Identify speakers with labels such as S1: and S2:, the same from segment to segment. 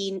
S1: 3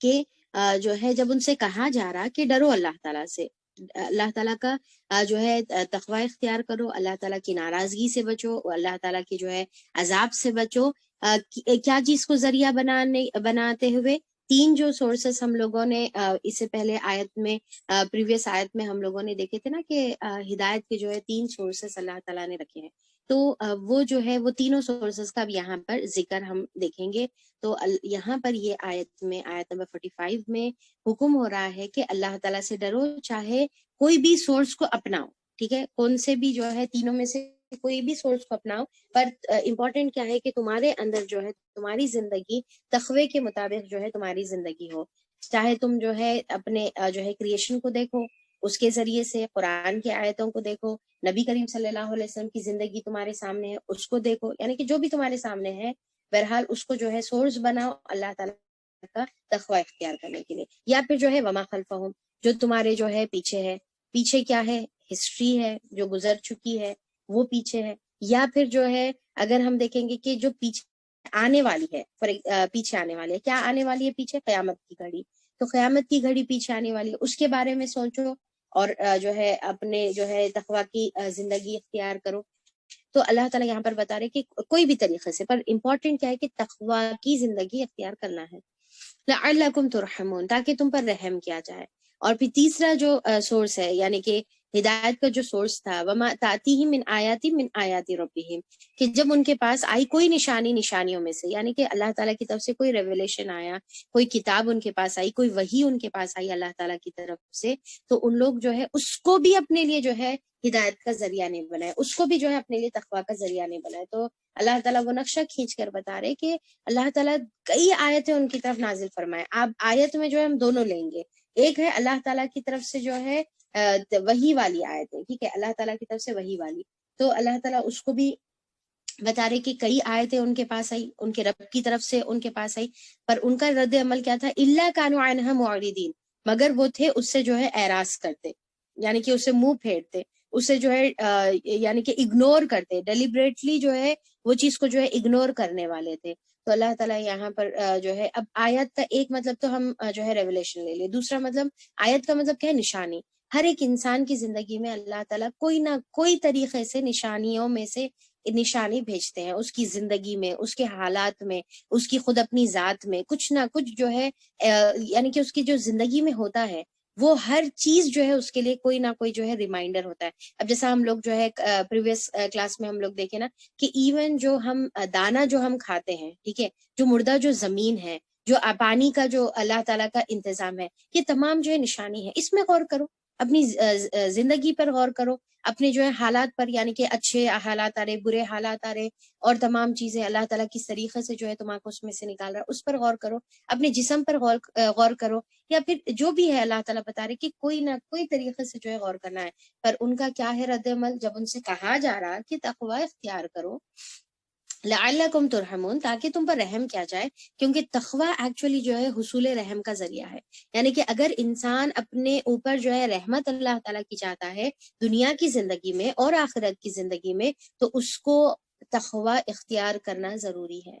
S1: کہ جو ہے جب ان سے کہا جا رہا کہ ڈرو اللہ تعالیٰ سے، اللہ تعالیٰ کا جو ہے تقوی اختیار کرو، اللہ تعالیٰ کی ناراضگی سے بچو، اللہ تعالیٰ کی جو ہے عذاب سے بچو، کیا چیز کو ذریعہ بناتے ہوئے؟ تین جو سورسز ہم لوگوں نے اس سے پہلے آیت میں پریویس آیت میں ہم لوگوں نے دیکھے تھے نا کہ ہدایت کے جو ہے تین سورسز اللہ تعالیٰ نے رکھے ہیں، تو وہ جو ہے وہ تینوں سورسز کا اب یہاں پر ذکر ہم دیکھیں گے۔ تو یہاں پر یہ آیت میں آیت نمبر 45 میں حکم ہو رہا ہے کہ اللہ تعالیٰ سے ڈرو، چاہے کوئی بھی سورس کو اپناؤ، ٹھیک ہے، کون سے بھی جو ہے تینوں میں سے کوئی بھی سورس کو اپناؤ، پر امپورٹنٹ کیا ہے کہ تمہارے اندر جو ہے تمہاری زندگی تقوی کے مطابق جو ہے تمہاری زندگی ہو، چاہے تم جو ہے اپنے جو ہے کریشن کو دیکھو، اس کے ذریعے سے قرآن کی آیتوں کو دیکھو، نبی کریم صلی اللہ علیہ وسلم کی زندگی تمہارے سامنے ہے اس کو دیکھو، یعنی کہ جو بھی تمہارے سامنے ہے بہرحال اس کو جو ہے سورس بناؤ اللہ تعالیٰ کا تقوی اختیار کرنے کے لیے۔ یا پھر جو ہے وما خلفہم، جو تمہارے جو ہے پیچھے ہے، پیچھے کیا ہے؟ ہسٹری ہے جو گزر چکی ہے وہ پیچھے ہے، یا پھر جو ہے اگر ہم دیکھیں گے کہ جو پیچھے آنے والی ہے، پیچھے آنے والی ہے، کیا آنے والی ہے پیچھے؟ قیامت کی گھڑی، تو قیامت کی گھڑی پیچھے آنے والی ہے، اس کے بارے میں سوچو اور جو ہے اپنے جو ہے تقوی کی زندگی اختیار کرو۔ تو اللہ تعالیٰ یہاں پر بتا رہے کہ کوئی بھی طریقے سے، پر امپورٹنٹ کیا ہے کہ تقوی کی زندگی اختیار کرنا ہے، لعلکم ترحمون، تاکہ تم پر رحم کیا جائے۔ اور پھر تیسرا جو سورس ہے یعنی کہ ہدایت کا جو سورس تھا، وما تاتیہم من آیات ربہم، کہ جب ان کے پاس آئی کوئی نشانی نشانیوں میں سے، یعنی کہ اللہ تعالیٰ کی طرف سے کوئی ریویلیشن آیا، کوئی کتاب ان کے پاس آئی، کوئی وحی ان کے پاس آئی اللہ تعالیٰ کی طرف سے، تو ان لوگ جو ہے اس کو بھی اپنے لیے جو ہے ہدایت کا ذریعہ نہیں بنائے، اس کو بھی جو ہے اپنے لیے تقوی کا ذریعہ نہیں بنائے۔ تو اللہ تعالیٰ وہ نقشہ کھینچ کر بتا رہے کہ اللہ تعالیٰ کئی آیتیں ان کی طرف نازل فرمائے، آپ آیت میں جو ہے ہم دونوں لیں گے، ایک ہے اللہ تعالیٰ کی طرف سے جو ہے وحی والی آیتیں، ٹھیک ہے، اللہ تعالیٰ کی طرف سے وحی والی، تو اللہ تعالیٰ اس کو بھی بتا رہے کہ کئی آیتیں ان کے پاس آئی، ان کے رب کی طرف سے ان کے پاس آئی، پر ان کا رد عمل کیا تھا؟ الا کانوا عنہا معرضین، مگر وہ تھے اس سے جو ہے اعراض کرتے، یعنی کہ اسے منہ پھیرتے، اسے جو ہے یعنی کہ اگنور کرتے، ڈیلیبریٹلی جو ہے وہ چیز کو جو ہے اگنور کرنے والے تھے۔ تو اللہ تعالیٰ یہاں پر جو ہے اب آیت کا ایک مطلب تو ہم جو ہے ریولیشن لے لیں، دوسرا مطلب آیت کا مطلب کیا ہے؟ نشانی۔ ہر ایک انسان کی زندگی میں اللہ تعالیٰ کوئی نہ کوئی طریقے سے نشانیوں میں سے نشانی بھیجتے ہیں، اس کی زندگی میں، اس کے حالات میں، اس کی خود اپنی ذات میں کچھ نہ کچھ جو ہے یعنی کہ اس کی جو زندگی میں ہوتا ہے وہ ہر چیز جو ہے اس کے لیے کوئی نہ کوئی جو ہے ریمائنڈر ہوتا ہے۔ اب جیسا ہم لوگ جو ہے پریویس کلاس میں ہم لوگ دیکھیں نا کہ ایون جو ہم دانا جو ہم کھاتے ہیں، ٹھیک ہے، جو مردہ جو زمین ہے، جو پانی کا جو اللہ تعالیٰ کا انتظام ہے، یہ تمام جو ہے نشانی ہے۔ اس میں غور کرو، اپنی زندگی پر غور کرو، اپنے جو ہے حالات پر، یعنی کہ اچھے حالات آ رہے، برے حالات آ رہے، اور تمام چیزیں اللہ تعالیٰ کس طریقے سے جو ہے تمہارے کو اس میں سے نکال رہا ہے، اس پر غور کرو، اپنے جسم پر غور کرو، یا پھر جو بھی ہے اللہ تعالیٰ بتا رہے کہ کوئی نہ کوئی طریقے سے جو ہے غور کرنا ہے۔ پر ان کا کیا ہے رد عمل؟ جب ان سے کہا جا رہا کہ تقوی اختیار کرو لعلکم ترحمون، تاکہ تم پر رحم کیا جائے، کیونکہ تقوی ایکچولی جو ہے حصول رحم کا ذریعہ ہے، یعنی کہ اگر انسان اپنے اوپر جو ہے رحمت اللہ تعالیٰ کی چاہتا ہے دنیا کی زندگی میں اور آخرت کی زندگی میں، تو اس کو تقوی اختیار کرنا ضروری ہے۔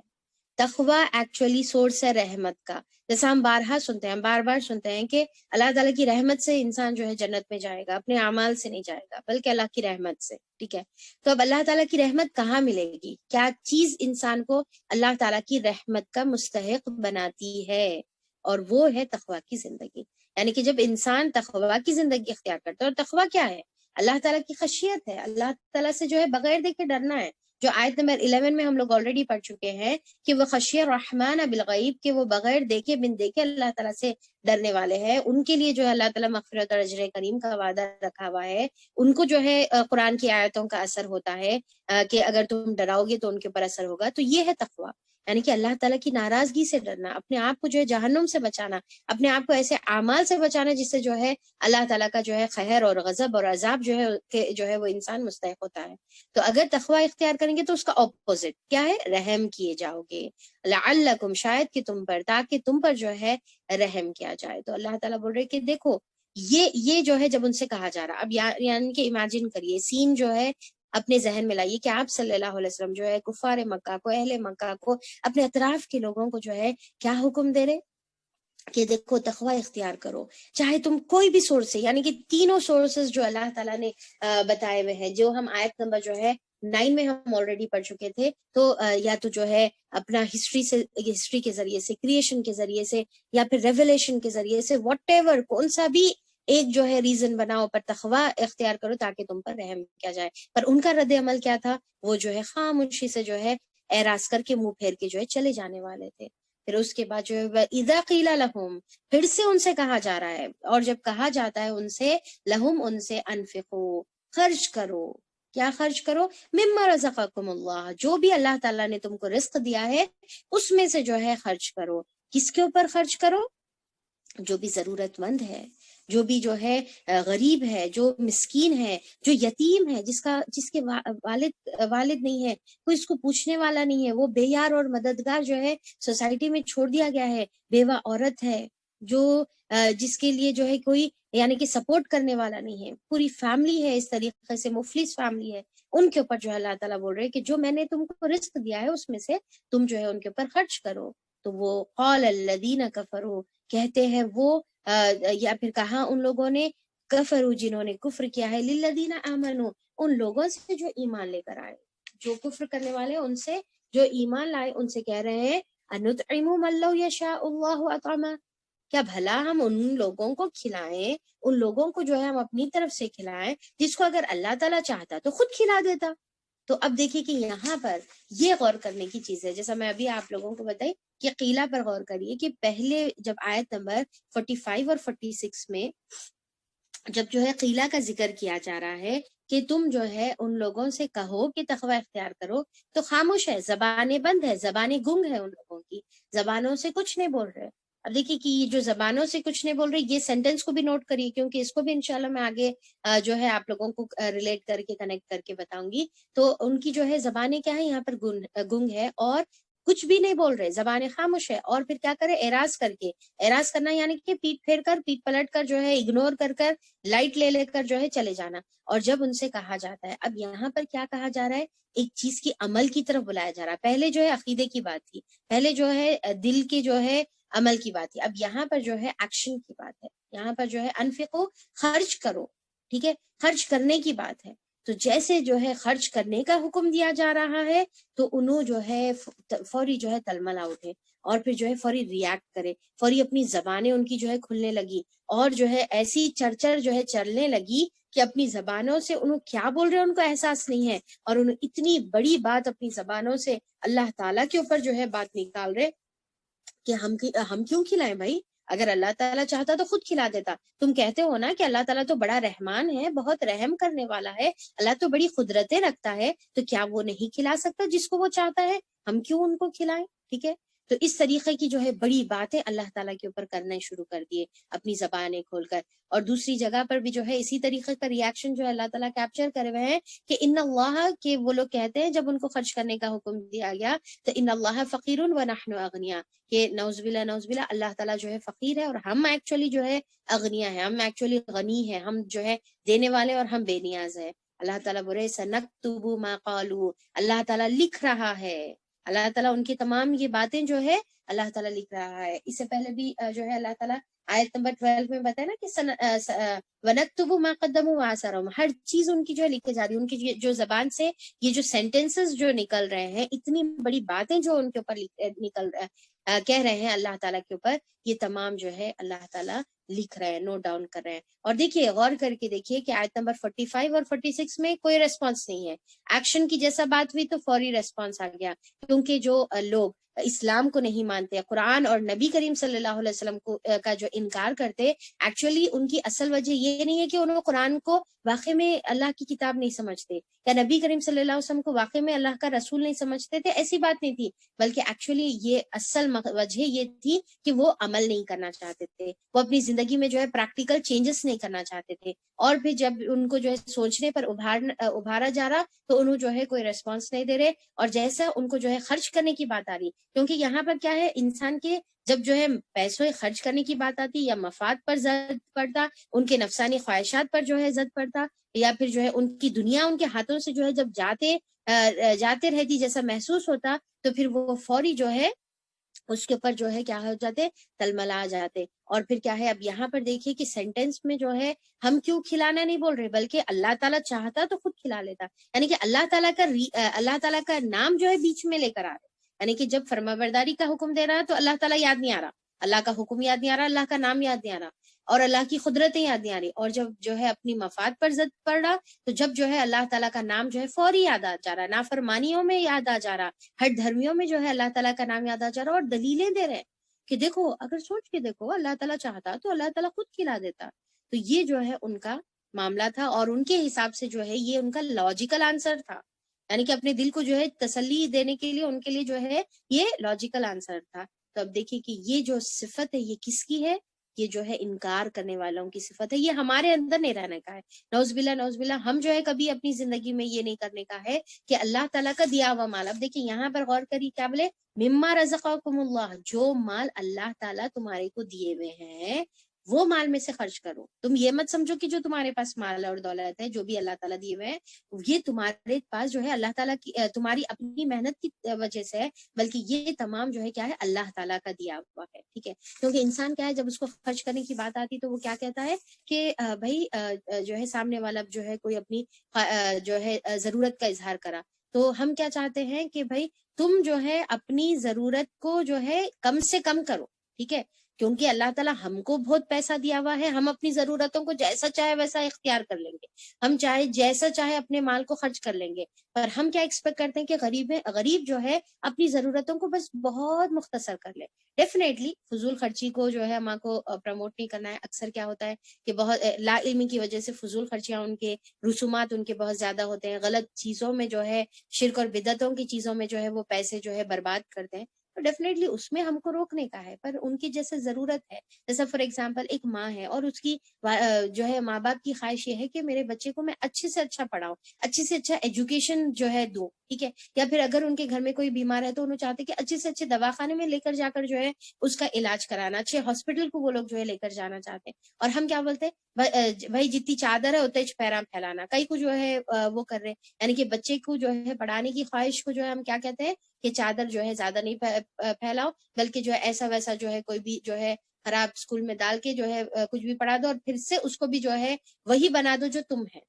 S1: تقوی ایکچولی سورس ہے رحمت کا، جیسا ہم بارہا سنتے ہیں، ہم بار بار سنتے ہیں کہ اللہ تعالیٰ کی رحمت سے انسان جو ہے جنت میں جائے گا، اپنے اعمال سے نہیں جائے گا بلکہ اللہ کی رحمت سے، ٹھیک ہے۔ تو اب اللہ تعالیٰ کی رحمت کہاں ملے گی؟ کیا چیز انسان کو اللہ تعالیٰ کی رحمت کا مستحق بناتی ہے؟ اور وہ ہے تقوی کی زندگی، یعنی کہ جب انسان تقوی کی زندگی اختیار کرتا ہے، اور تقوی کیا ہے؟ اللہ تعالیٰ کی خشیت ہے، اللہ تعالیٰ سے جو ہے بغیر دیکھے ڈرنا ہے، جو آیت نمبر 11 میں ہم لوگ آلریڈی پڑھ چکے ہیں کہ وہ خشی الرحمن بالغیب، کہ وہ بغیر دیکھے بن دیکھے اللہ تعالیٰ سے ڈرنے والے ہیں، ان کے لیے جو ہے اللہ تعالیٰ مغفرت اور اجر کریم کا وعدہ رکھا ہوا ہے، ان کو جو ہے قرآن کی آیتوں کا اثر ہوتا ہے کہ اگر تم ڈراؤ گے تو ان کے اوپر اثر ہوگا۔ تو یہ ہے تقوی، یعنی کہ اللہ تعالیٰ کی ناراضگی سے ڈرنا، اپنے آپ کو جو ہے جہنم سے بچانا، اپنے آپ کو ایسے اعمال سے بچانا جس سے جو ہے اللہ تعالیٰ کا جو ہے قہر اور غضب اور عذاب جو ہے کہ جو ہے وہ انسان مستحق ہوتا ہے۔ تو اگر تقوی اختیار کریں گے تو اس کا اپوزٹ کیا ہے؟ رحم کیے جاؤ گے، لعلکم، شاید کہ تم پر، تاکہ تم پر جو ہے رحم کیا جائے۔ تو اللہ تعالیٰ بول رہے کہ دیکھو یہ جو ہے جب ان سے کہا جا رہا، اب یعنی کہ امیجن کریے، سین جو ہے اپنے ذہن میں لائیے کہ آپ صلی اللہ علیہ وسلم جو ہے کفار مکہ کو، اہل مکہ کو، اپنے اطراف کے لوگوں کو جو ہے کیا حکم دے رہے؟ کہ دیکھو تقوی اختیار کرو، چاہے تم کوئی بھی سورس سے، یعنی کہ تینوں سورسز جو اللہ تعالیٰ نے بتائے ہوئے ہیں، جو ہم آیت نمبر جو ہے 9 میں ہم آلریڈی پڑھ چکے تھے، تو یا تو جو ہے اپنا ہسٹری کے ذریعے سے، کریشن کے ذریعے سے، یا پھر ریولیشن کے ذریعے سے، واٹ ایور کون سا بھی ایک جو ہے ریزن بناؤ پر تقوی اختیار کرو تاکہ تم پر رحم کیا جائے۔ پر ان کا رد عمل کیا تھا؟ وہ جو ہے خاموشی سے جو ہے اعراض کر کے منہ پھیر کے جو ہے چلے جانے والے تھے۔ پھر اس کے بعد جو ہے اذا قیل لہم، پھر سے ان سے کہا جا رہا ہے، اور جب کہا جاتا ہے ان سے، لہم ان سے، انفقو خرچ کرو، کیا خرچ کرو؟ مما رزقکم اللہ، جو بھی اللہ تعالیٰ نے تم کو رزق دیا ہے اس میں سے جو ہے خرچ کرو۔ کس کے اوپر خرچ کرو؟ جو بھی ضرورت مند ہے، جو بھی جو ہے غریب ہے، جو مسکین ہے، جو یتیم ہے، جس کے والد نہیں ہے، کوئی اس کو پوچھنے والا نہیں ہے، وہ بے یار اور مددگار جو ہے سوسائٹی میں چھوڑ دیا گیا ہے، بیوہ عورت ہے، جو جس کے لیے جو ہے کوئی یعنی کہ سپورٹ کرنے والا نہیں ہے، پوری فیملی ہے اس طریقے سے مفلس فیملی ہے، ان کے اوپر جو ہے اللہ تعالیٰ بول رہے ہیں کہ جو میں نے تم کو رزق دیا ہے اس میں سے تم جو ہے ان کے اوپر خرچ کرو۔ تو وہ قال الذین کفروا، کہتے ہیں وہ یا پھر کہا ان لوگوں نے، کفروا جنہوں نے کفر کیا ہے، للذین آمنوا ان لوگوں سے جو ایمان لے کر آئے، جو کفر کرنے والے ان سے جو ایمان لائے، ان سے کہہ رہے ہیں انطعم من لو یشاء اللہ اطعما، کیا بھلا ہم ان لوگوں کو کھلائیں، ان لوگوں کو جو ہے ہم اپنی طرف سے کھلائیں جس کو اگر اللہ تعالیٰ چاہتا تو خود کھلا دیتا۔ تو اب دیکھیے کہ یہاں پر یہ غور کرنے کی چیز ہے، جیسا میں ابھی آپ لوگوں کو بتائی کہ قیلہ پر غور کریے کہ پہلے جب آیت نمبر 45 اور 46 میں جب جو ہے قیلہ کا ذکر کیا جا رہا ہے کہ تم جو ہے ان لوگوں سے کہو کہ تقوی اختیار کرو، تو خاموش ہے، زبانیں بند ہے، زبانیں گنگ ہے، ان لوگوں کی زبانوں سے کچھ نہیں بول رہے۔ اب دیکھیے کہ یہ جو زبانوں سے کچھ نہیں بول رہے، یہ سینٹنس کو بھی نوٹ کریے، کیونکہ اس کو بھی انشاءاللہ میں آگے جو ہے آپ لوگوں کو ریلیٹ کر کے کنیکٹ کر کے بتاؤں گی۔ تو ان کی جو ہے زبانیں کیا ہے یہاں پر گنگ ہے، اور کچھ بھی نہیں بول رہے، زبانیں خاموش ہے، اور پھر کیا کرے؟ اعراض کر کے، اعراض کرنا یعنی کہ پیٹ پھیر کر، پیٹ پلٹ کر جو ہے اگنور کر کر، لائٹ لے کر جو ہے چلے جانا۔ اور جب ان سے کہا جاتا ہے، اب یہاں پر کیا کہا جا رہا ہے؟ ایک چیز کی عمل کی طرف بلایا جا رہا ہے۔ پہلے جو ہے عقیدے کی بات تھی، پہلے جو ہے دل کے جو ہے عمل کی بات تھی، اب یہاں پر جو ہے ایکشن کی بات ہے، یہاں پر جو ہے انفقو خرچ کرو، ٹھیک ہے، خرچ کرنے کی بات ہے۔ تو جیسے جو ہے خرچ کرنے کا حکم دیا جا رہا ہے تو انہوں جو ہے فوری جو ہے تلملا اٹھے، اور پھر جو ہے فوری ریاکٹ کرے، فوری اپنی زبانیں ان کی جو ہے کھلنے لگی، اور جو ہے ایسی چرچر جو ہے چلنے لگی کہ اپنی زبانوں سے انہوں کیا بول رہے ہیں ان کو احساس نہیں ہے، اور انہوں اتنی بڑی بات اپنی زبانوں سے اللہ تعالیٰ کے اوپر جو ہے بات نکال رہے کہ ہم کیوں کھلائیں بھائی، اگر اللہ تعالیٰ چاہتا تو خود کھلا دیتا۔ تم کہتے ہو نا کہ اللہ تعالیٰ تو بڑا رحمان ہے، بہت رحم کرنے والا ہے، اللہ تو بڑی قدرتیں رکھتا ہے، تو کیا وہ نہیں کھلا سکتا جس کو وہ چاہتا ہے؟ ہم کیوں ان کو کھلائیں؟ ٹھیک ہے، تو اس طریقے کی جو ہے بڑی باتیں اللہ تعالیٰ کے اوپر کرنا شروع کر دیے اپنی زبانیں کھول کر۔ اور دوسری جگہ پر بھی جو ہے اسی طریقے کا ریاکشن جو ہے اللہ تعالیٰ کیپچر کرے ہوئے ہیں کہ ان اللہ کے، وہ لوگ کہتے ہیں جب ان کو خرچ کرنے کا حکم دیا گیا تو ان اللہ فقیر ونحن اغنیاء، کہ نعوذ باللہ اللہ تعالیٰ جو ہے فقیر ہے اور ہم ایکچولی جو ہے اغنیا ہے، ہم ایکچولی غنی ہے، ہم جو ہے دینے والے اور ہم بے نیاز ہے۔ اللہ تعالیٰ بولے سنکتب ما قالوا، اللہ تعالیٰ لکھ رہا ہے، اللہ تعالیٰ ان کی تمام یہ باتیں جو ہے اللہ تعالیٰ لکھ رہا ہے۔ اس سے پہلے بھی جو ہے اللہ تعالیٰ آیت نمبر 12 میں بتایا نا کہ وَنَكْتُبُ مَا قَدَّمُوا وَآثَارَهُمْ، ہر چیز ان کی جو ہے لکھے جا رہی ہے، ان کی جو زبان سے یہ جو سینٹنسز جو نکل رہے ہیں، اتنی بڑی باتیں جو ان کے اوپر نکل کہہ رہے ہیں اللہ تعالیٰ کے اوپر، یہ تمام جو ہے اللہ تعالیٰ لکھ رہے ہیں، نوٹ ڈاؤن کر رہے ہیں۔ اور دیکھیے غور کر کے دیکھیے کہ آیت نمبر 45 اور 46 میں کوئی ریسپانس نہیں ہے، ایکشن کی جیسا بات ہوئی تو فوری ریسپانس آ گیا، کیونکہ جو لوگ اسلام کو نہیں مانتے، قرآن اور نبی کریم صلی اللہ علیہ وسلم کو کا جو انکار کرتے، ایکچولی ان کی اصل وجہ یہ نہیں ہے کہ انہوں قرآن کو واقع میں اللہ کی کتاب نہیں سمجھتے، یا نبی کریم صلی اللہ علیہ وسلم کو واقع میں اللہ کا رسول نہیں سمجھتے تھے، ایسی بات نہیں تھی، بلکہ ایکچولی یہ اصل وجہ یہ تھی کہ وہ عمل نہیں کرنا چاہتے تھے، وہ اپنی زندگی میں جو ہے پریکٹیکل چینجز نہیں کرنا چاہتے تھے، اور پھر جب ان کو جو ہے سوچنے پر ابھارا جا رہا تو انہوں جو ہے کوئی ریسپانس نہیں دے رہے، اور جیسا ان کو جو ہے خرچ کرنے کی بات آ رہی، کیونکہ یہاں پر کیا ہے، انسان کے جب جو ہے پیسوں خرچ کرنے کی بات آتی یا مفاد پر زد پڑتا، ان کے نفسانی خواہشات پر جو ہے زد پڑتا، یا پھر جو ہے ان کی دنیا ان کے ہاتھوں سے جو ہے جب جاتے رہتی جیسا محسوس ہوتا، تو پھر وہ فوری جو ہے اس کے اوپر جو ہے کیا ہو جاتے، تلملا جاتے. اور پھر کیا ہے، اب یہاں پر دیکھیے کہ سینٹینس میں جو ہے ہم کیوں کھلانا نہیں بول رہے، بلکہ اللہ تعالیٰ چاہتا تو خود کھلا لیتا. یعنی کہ اللہ تعالیٰ کا نام جو ہے بیچ میں لے کر آ رہے. یعنی کہ جب فرما برداری کا حکم دے رہا ہے تو اللہ تعالیٰ یاد نہیں آ رہا، اللہ کا حکم یاد نہیں آ رہا، اللہ کا نام یاد نہیں آ رہا، اور اللہ کی قدرتیں یاد نہیں آ رہی. اور جب جو ہے اپنی مفاد پر زد پڑ رہا، تو جب جو ہے اللہ تعالیٰ کا نام جو ہے فوری یاد آ جا رہا، نافرمانیوں میں یاد آ جا رہا، ہر دھرمیوں میں جو ہے اللہ تعالیٰ کا نام یاد آ جا رہا، اور دلیلیں دے رہے ہیں کہ دیکھو، اگر سوچ کے دیکھو، اللہ تعالیٰ چاہتا تو اللہ تعالیٰ خود کھلا دیتا. تو یہ جو ہے ان کا معاملہ تھا، اور ان کے حساب سے جو ہے یہ ان کا لاجیکل آنسر تھا. یعنی کہ اپنے دل کو جو ہے تسلی دینے کے لیے ان کے لیے جو ہے یہ لاجیکل آنسر تھا. تو اب دیکھیے کہ یہ جو صفت ہے یہ کس کی ہے، یہ جو ہے انکار کرنے والوں کی صفت ہے. یہ ہمارے اندر نہیں رہنے کا ہے. نعوذ باللہ نعوذ باللہ. ہم جو ہے کبھی اپنی زندگی میں یہ نہیں کرنے کا ہے کہ اللہ تعالیٰ کا دیا ہوا مال. اب دیکھیے یہاں پر غور کریے، کیا بولے، مما رزقکم اللہ، جو مال اللہ تعالیٰ تمہارے کو دیے ہوئے ہیں وہ مال میں سے خرچ کرو. تم یہ مت سمجھو کہ جو تمہارے پاس مال اور دولت ہے، جو بھی اللہ تعالیٰ دیے ہوئے ہیں، یہ تمہارے پاس جو ہے اللہ تعالیٰ کی تمہاری اپنی محنت کی وجہ سے ہے، بلکہ یہ تمام جو ہے کیا ہے، اللہ تعالیٰ کا دیا ہوا ہے. ٹھیک ہے، کیونکہ انسان کیا ہے، جب اس کو خرچ کرنے کی بات آتی تو وہ کیا کہتا ہے کہ بھائی جو ہے سامنے والا جو ہے کوئی اپنی جو ہے ضرورت کا اظہار کرا، تو ہم کیا چاہتے ہیں کہ بھائی تم جو ہے اپنی ضرورت کو جو ہے کم سے کم کرو. ٹھیک ہے، کیونکہ اللہ تعالیٰ ہم کو بہت پیسہ دیا ہوا ہے، ہم اپنی ضرورتوں کو جیسا چاہے ویسا اختیار کر لیں گے، ہم چاہے جیسا چاہے اپنے مال کو خرچ کر لیں گے. پر ہم کیا ایکسپیکٹ کرتے ہیں کہ غریب جو ہے اپنی ضرورتوں کو بس بہت مختصر کر لے. ڈیفینیٹلی فضول خرچی کو جو ہے ہم کو پروموٹ نہیں کرنا ہے. اکثر کیا ہوتا ہے کہ بہت لا علمی کی وجہ سے فضول خرچیاں، ان کے رسومات ان کے بہت زیادہ ہوتے ہیں، غلط چیزوں میں جو ہے، شرک اور بدعتوں کی چیزوں میں جو ہے وہ پیسے جو ہے برباد کرتے ہیں. تو ڈیفینیٹلی اس میں ہم کو روکنے کا ہے، پر ان کی جیسے ضرورت ہے. جیسا فار ایگزامپل ایک ماں ہے اور اس کی جو ہے ماں باپ کی خواہش یہ ہے کہ میرے بچے کو میں اچھے سے اچھا پڑھاؤں، اچھے سے اچھا ایجوکیشن جو ہے دوں. ٹھیک ہے، یا پھر اگر ان کے گھر میں کوئی بیمار ہے تو انہوں چاہتے کہ اچھے سے اچھے دواخانے میں لے کر جا کر جو ہے اس کا علاج کرانا، اچھے ہاسپٹل کو وہ لوگ جو ہے لے کر جانا چاہتے ہیں. اور ہم کیا بولتے ہیں، بھائی جتنی چادر ہے اتنے پیرام پھیلانا. کئی کو جو ہے وہ کر رہے ہیں، یعنی کہ بچے کو جو ہے پڑھانے کی خواہش کو جو ہے ہم کیا کہتے ہیں کہ چادر جو ہے زیادہ نہیں پھیلاؤ، بلکہ جو ہے ایسا ویسا جو ہے کوئی بھی جو ہے خراب اسکول میں ڈال کے جو ہے کچھ بھی پڑھا دو، اور پھر سے اس کو بھی جو ہے وہی بنا دو جو تم ہے.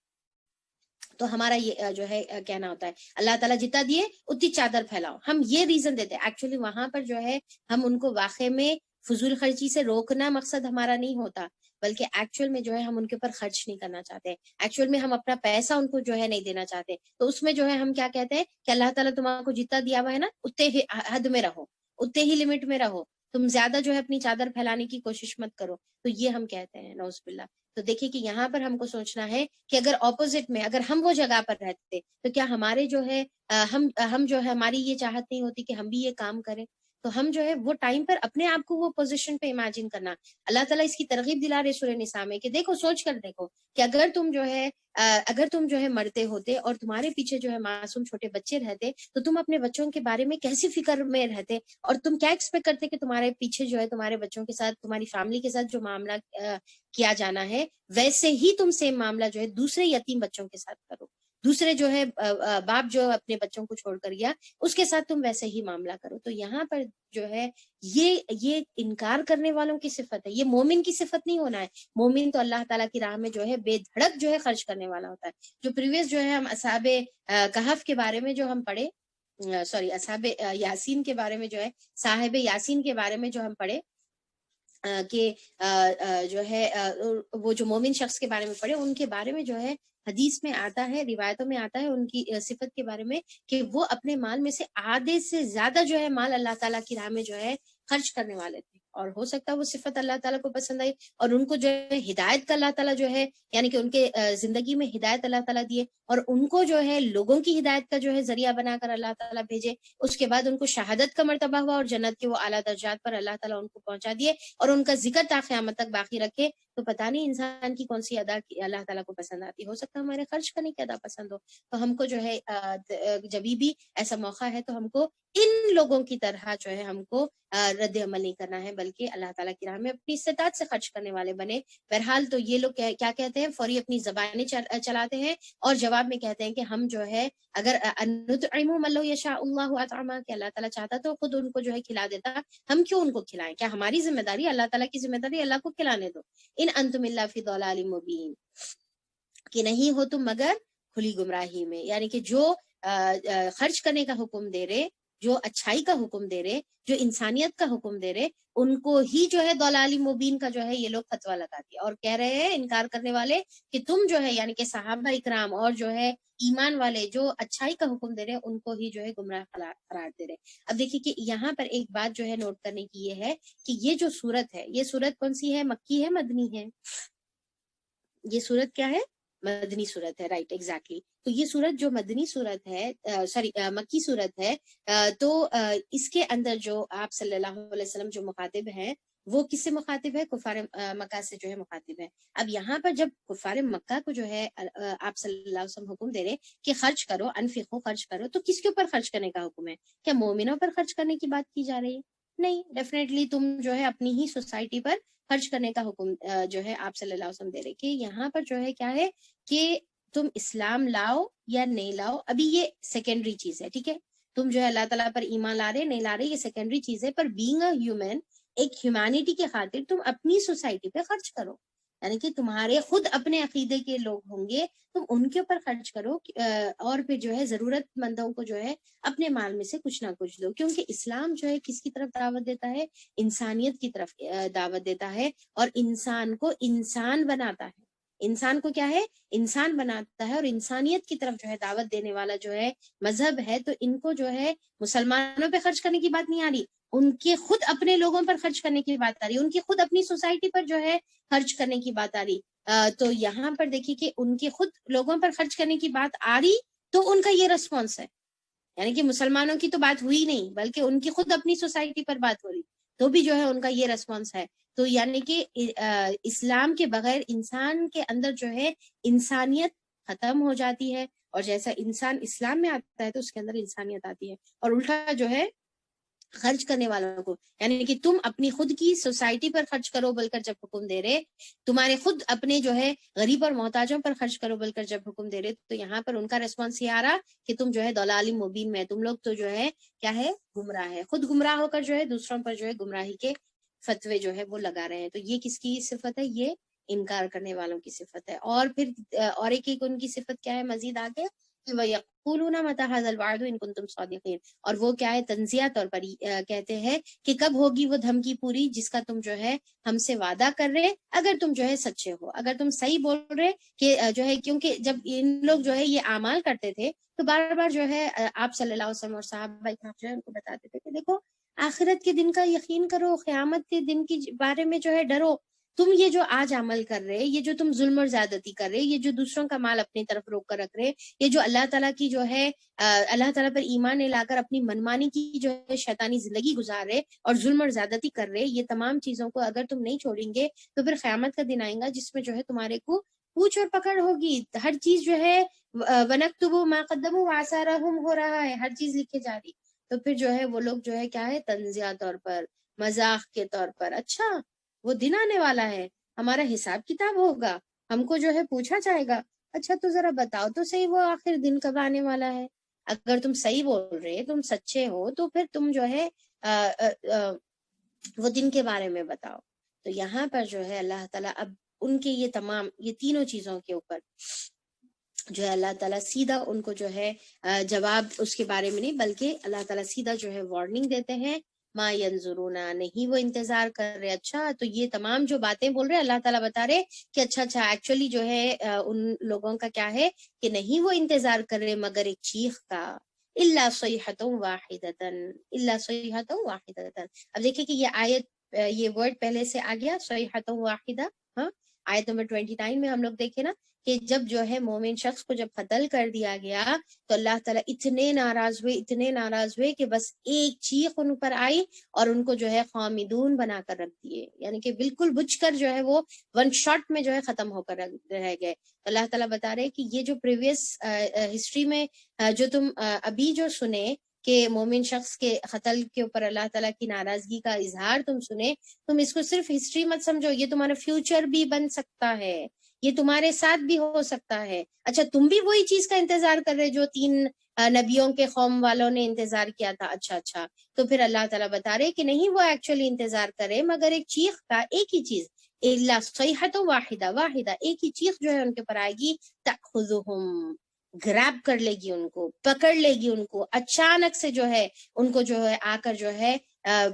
S1: تو ہمارا یہ جو ہے کہنا ہوتا ہے اللہ تعالیٰ جتنا دیے اتنی چادر پھیلاؤ. ہم یہ ریزن دیتے ہیں. ایکچولی وہاں پر جو ہے ہم ان کو واقع میں فضول خرچی سے روکنا مقصد ہمارا نہیں ہوتا، بلکہ ایکچوئل میں جو ہے ہم ان کے اوپر خرچ نہیں کرنا چاہتے. ایکچوئل میں ہم اپنا پیسہ ان کو جو ہے نہیں دینا چاہتے. تو اس میں جو ہے ہم کیا کہتے ہیں کہ اللہ تعالیٰ تمہارے کو جتنا دیا ہوا ہے نا، اتنے ہی حد میں رہو، اتنے ہی لمٹ میں رہو، تم زیادہ جو ہے اپنی چادر پھیلانے کی کوشش مت کرو. تو یہ ہم کہتے ہیں نعوذ باللہ. تو دیکھیے کہ یہاں پر ہم کو سوچنا ہے کہ اگر اپوزٹ میں، اگر ہم وہ جگہ پر رہتے تو کیا ہمارے جو ہے ہم جو ہے ہماری یہ چاہت نہیں ہوتی کہ ہم بھی یہ کام کریں. تو ہم جو ہے وہ ٹائم پر اپنے آپ کو وہ پوزیشن پہ امیجن کرنا. اللہ تعالیٰ اس کی ترغیب دلا رہے سورہ نساء میں کہ دیکھو، سوچ کر دیکھو کہ اگر تم جو ہے مرتے ہوتے اور تمہارے پیچھے جو ہے معصوم چھوٹے بچے رہتے، تو تم اپنے بچوں کے بارے میں کیسی فکر میں رہتے، اور تم کیا ایکسپیکٹ کرتے کہ تمہارے پیچھے جو ہے تمہارے بچوں کے ساتھ، تمہاری فیملی کے ساتھ جو معاملہ کیا جانا ہے، ویسے ہی تم سیم معاملہ جو ہے دوسرے یتیم بچوں کے ساتھ کرو. دوسرے جو ہے باپ جو اپنے بچوں کو چھوڑ کر گیا، اس کے ساتھ تم ویسے ہی معاملہ کرو. تو یہاں پر جو ہے یہ انکار کرنے والوں کی صفت ہے. یہ مومن کی صفت نہیں ہونا ہے. مومن تو اللہ تعالیٰ کی راہ میں جو ہے بے دھڑک جو ہے خرچ کرنے والا ہوتا ہے. جو پریویس جو ہے ہم اصحاب کہف کے بارے میں جو ہم پڑھے، اصحاب یاسین کے بارے میں جو ہے، صاحب یاسین کے بارے میں جو ہم پڑھے کہ جو ہے وہ جو مومن شخص کے بارے میں پڑھے، ان کے بارے میں جو ہے حدیث میں آتا ہے، روایتوں میں آتا ہے ان کی صفت کے بارے میں کہ وہ اپنے مال میں سے آدھے سے زیادہ جو ہے مال اللہ تعالیٰ کی راہ میں جو ہے خرچ کرنے والے تھے. اور ہو سکتا ہے وہ صفت اللہ تعالیٰ کو پسند آئی، اور ان کو جو ہے ہدایت کا اللہ تعالیٰ جو ہے، یعنی کہ ان کے زندگی میں ہدایت اللہ تعالیٰ دیے، اور ان کو جو ہے لوگوں کی ہدایت کا جو ہے ذریعہ بنا کر اللہ تعالیٰ بھیجے. اس کے بعد ان کو شہادت کا مرتبہ ہوا، اور جنت کے وہ اعلیٰ درجات پر اللہ تعالیٰ ان کو پہنچا دیے، اور ان کا ذکر تا قیامت تک باقی رکھے. تو پتہ نہیں انسان کی کون سی ادا اللہ تعالیٰ کو پسند آتی. ہو سکتا ہے ہمارے خرچ کرنے کی ادا پسند ہو. تو ہم کو جو ہے جبھی بھی ایسا موقع ہے تو ہم کو ان لوگوں کی طرح جو ہے ہم کو رد عمل نہیں کرنا ہے، بلکہ اللہ تعالیٰ کی راہ میں اپنی استطاعت سے خرچ کرنے والے بنے۔ بہرحال تو یہ لوگ کیا کہتے ہیں، فوری اپنی زبانیں چلاتے ہیں اور جواب میں کہتے ہیں کہ ہم جو ہے اگر نطعم من لو یشاء اللہ اطعمہ، کہ اللہ تعالیٰ چاہتا تو خود ان کو جو ہے کھلا دیتا، ہم کیوں ان کو کھلائیں؟ کیا ہماری ذمہ داری؟ اللہ تعالیٰ کی ذمہ داری، اللہ کو کھلانے دو۔ ان انتم الا فی ضلال مبین، کہ نہیں ہو تم مگر کھلی گمراہی میں، یعنی کہ جو خرچ کرنے کا حکم دے رہے، جو اچھائی کا حکم دے رہے، جو انسانیت کا حکم دے رہے، ان کو ہی جو ہے ضلال مبین کا جو ہے یہ لوگ فتویٰ لگا دیا، اور کہہ رہے ہیں انکار کرنے والے کہ تم جو ہے یعنی کہ صحابہ اکرام اور جو ہے ایمان والے جو اچھائی کا حکم دے رہے ان کو ہی جو ہے گمراہ قرار دے رہے۔ اب دیکھیے کہ یہاں پر ایک بات جو ہے نوٹ کرنے کی یہ ہے کہ یہ جو سورت ہے، یہ سورت کون سی ہے؟ مکی ہے، مدنی ہے؟ یہ سورت کیا ہے؟ مدنی صورت ہے، رائٹ، ایگزیکٹلی۔ تو یہ سورت جو مدنی صورت ہے، سوری مکی صورت ہے، تو اس کے اندر جو آپ صلی اللہ علیہ وسلم جو مخاطب ہیں وہ کس سے مخاطب ہے؟ کفار مکہ سے جو ہے مخاطب ہے۔ اب یہاں پر جب کفار مکہ کو جو ہے آپ صلی اللہ علیہ وسلم حکم دے رہے کہ خرچ کرو، انفقو، خرچ کرو، تو کس کے اوپر خرچ کرنے کا حکم ہے؟ کیا مومنوں پر خرچ کرنے کی بات کی جا رہی ہے؟ نہیں، ڈیفینیٹلی تم جو ہے اپنی ہی سوسائٹی پر خرچ کرنے کا حکم جو ہے آپ صلی اللہ علیہ وسلم دے رہے کہ یہاں پر جو ہے کیا ہے کہ تم اسلام لاؤ یا نہیں لاؤ، ابھی یہ سیکنڈری چیز ہے، ٹھیک ہے؟ تم جو ہے اللہ تعالیٰ پر ایمان لا رہے نہیں لا رہے یہ سیکنڈری چیز ہے، پر بینگ اے ہیومن، ایک ہیومینٹی کے خاطر تم اپنی سوسائٹی پہ خرچ کرو، یعنی کہ تمہارے خود اپنے عقیدے کے لوگ ہوں گے، تم ان کے اوپر خرچ کرو، اور پھر جو ہے ضرورت مندوں کو جو ہے اپنے مال میں سے کچھ نہ کچھ دو، کیونکہ اسلام جو ہے کس کی طرف دعوت دیتا ہے؟ انسانیت کی طرف دعوت دیتا ہے، اور انسان کو انسان بناتا ہے۔ انسان کو کیا ہے؟ انسان بناتا ہے، اور انسانیت کی طرف جو ہے دعوت دینے والا جو ہے مذہب ہے۔ تو ان کو جو ہے مسلمانوں پہ خرچ کرنے کی بات نہیں آ رہی، ان کے خود اپنے لوگوں پر خرچ کرنے کی بات آ رہی، ان کی خود اپنی سوسائٹی پر جو ہے خرچ کرنے کی بات آ رہی۔ تو یہاں پر دیکھیے کہ ان کے خود لوگوں پر خرچ کرنے کی بات آ رہی تو ان کا یہ رسپانس ہے، یعنی کہ مسلمانوں کی تو بات ہوئی نہیں بلکہ ان کی خود اپنی سوسائٹی پر بات ہو رہی، تو بھی جو ہے ان کا یہ رسپانس ہے۔ تو یعنی کہ اسلام کے بغیر انسان کے اندر جو ہے انسانیت ختم ہو جاتی ہے، اور جیسا انسان اسلام میں آتا ہے تو اس کے اندر انسانیت آتی ہے، اور الٹا جو ہے خرچ کرنے والوں کو، یعنی کہ تم اپنی خود کی سوسائٹی پر خرچ کرو بول کر جب حکم دے رہے، تمہارے خود اپنے جو ہے غریب اور محتاجوں پر خرچ کرو بول کر جب حکم دے رہے، تو یہاں پر ان کا ریسپانس یہ آ رہا کہ تم جو ہے ضلال مبین میں، تم لوگ تو جو ہے کیا ہے؟ گمراہ ہے، خود گمراہ ہو کر جو ہے دوسروں پر جو ہے گمراہی کے فتوے جو ہے وہ لگا رہے ہیں۔ تو یہ کس کی صفت ہے؟ یہ انکار کرنے والوں کی صفت ہے۔ اور پھر اور ایک ان کی صفت کیا ہے مزید آگے؟ کہ وَيَقُولُونَ مَتَىٰ هَٰذَا الْوَعْدُ إِن كُنتُمْ صَادِقِينَ، اور وہ کیا ہے؟ تنزیہ طور پر کہتے ہیں کہ کب ہوگی وہ دھمکی پوری جس کا تم جو ہے ہم سے وعدہ کر رہے، اگر تم جو ہے سچے ہو، اگر تم صحیح بول رہے کہ جو ہے، کیونکہ جب ان لوگ جو ہے یہ اعمال کرتے تھے تو بار بار جو ہے آپ صلی اللہ علیہ وسلم اور صحابہ کرام جو ہے ان کو بتاتے تھے کہ دیکھو آخرت کے دن کا یقین کرو، قیامت کے دن کے بارے میں جو ہے ڈرو، تم یہ جو آج عمل کر رہے، یہ جو تم ظلم اور زیادتی کر رہے، یہ جو دوسروں کا مال اپنی طرف روک کر رکھ رہے، یہ جو اللہ تعالیٰ کی جو ہے اللہ تعالیٰ پر ایمان لا کر اپنی منمانی کی جو ہے شیطانی زندگی گزار رہے اور ظلم اور زیادتی کر رہے، یہ تمام چیزوں کو اگر تم نہیں چھوڑیں گے تو پھر قیامت کا دن آئے گا جس میں جو ہے تمہارے کو پوچھ اور پکڑ ہوگی، ہر چیز جو ہے وَنَكْتُبُ مَا قَدَّمُوا وَآثَارَهُمْ ہو رہا ہے، ہر چیز لکھے جا رہی۔ تو پھر جو ہے وہ لوگ جو ہے کیا ہے؟ تنزیہ طور پر، مذاق کے طور پر، اچھا وہ دن آنے والا ہے، ہمارا حساب کتاب ہوگا، ہم کو جو ہے پوچھا جائے گا، اچھا تو ذرا بتاؤ تو صحیح وہ آخر دن کب آنے والا ہے؟ اگر تم صحیح بول رہے، تم سچے ہو، تو پھر تم جو ہے وہ دن کے بارے میں بتاؤ۔ تو یہاں پر جو ہے اللہ تعالیٰ اب ان کے یہ تمام یہ تینوں چیزوں کے اوپر جو ہے اللہ تعالیٰ سیدھا ان کو جو ہے جواب اس کے بارے میں نہیں، بلکہ اللہ تعالیٰ سیدھا جو ہے وارننگ دیتے ہیں، ما ینظرون، نہیں وہ انتظار کر رہے۔ اچھا تو یہ تمام جو باتیں بول رہے اللہ تعالیٰ بتا رہے کہ اچھا ایکچولی جو ہے ان لوگوں کا کیا ہے کہ نہیں وہ انتظار کر رہے مگر ایک چیخ کا، الا صیحۃ واحدۃ، الا صیحۃ واحدۃ۔ اب دیکھیں کہ یہ آیت یہ ورڈ پہلے سے آ گیا، صیحۃ واحدہ، ہاں آیت نمبر 29 میں ہم لوگ دیکھیں نا کہ جب جو ہے مومن شخص کو جب قتل کر دیا گیا تو اللہ تعالیٰ اتنے ناراض ہوئے کہ بس ایک چیخ ان پر آئی اور ان کو جو ہے خامدون بنا کر رکھ دیے، یعنی کہ بالکل بجھ کر جو ہے وہ ون شاٹ میں جو ہے ختم ہو کر رہ گئے۔ تو اللہ تعالیٰ بتا رہے کہ یہ جو پریویس ہسٹری میں جو تم ابھی جو سنے کہ مومن شخص کے قتل کے اوپر اللہ تعالیٰ کی ناراضگی کا اظہار تم سنے، تم اس کو صرف ہسٹری مت سمجھو، یہ تمہارا فیوچر بھی بن سکتا ہے، یہ تمہارے ساتھ بھی ہو سکتا ہے۔ اچھا تم بھی وہی چیز کا انتظار کر رہے جو 3 نبیوں کے قوم والوں نے انتظار کیا تھا؟ اچھا تو پھر اللہ تعالیٰ بتا رہے کہ نہیں، وہ ایکچولی انتظار کرے مگر ایک چیخ کا، ایک ہی چیز، الا صیحۃ واحدہ، ایک ہی چیخ جو ہے ان کے پر آئے گی، تأخذہم، گریب کر لے گی ان کو، پکڑ لے گی ان کو، اچانک سے جو ہے ان کو جو ہے آ کر جو ہے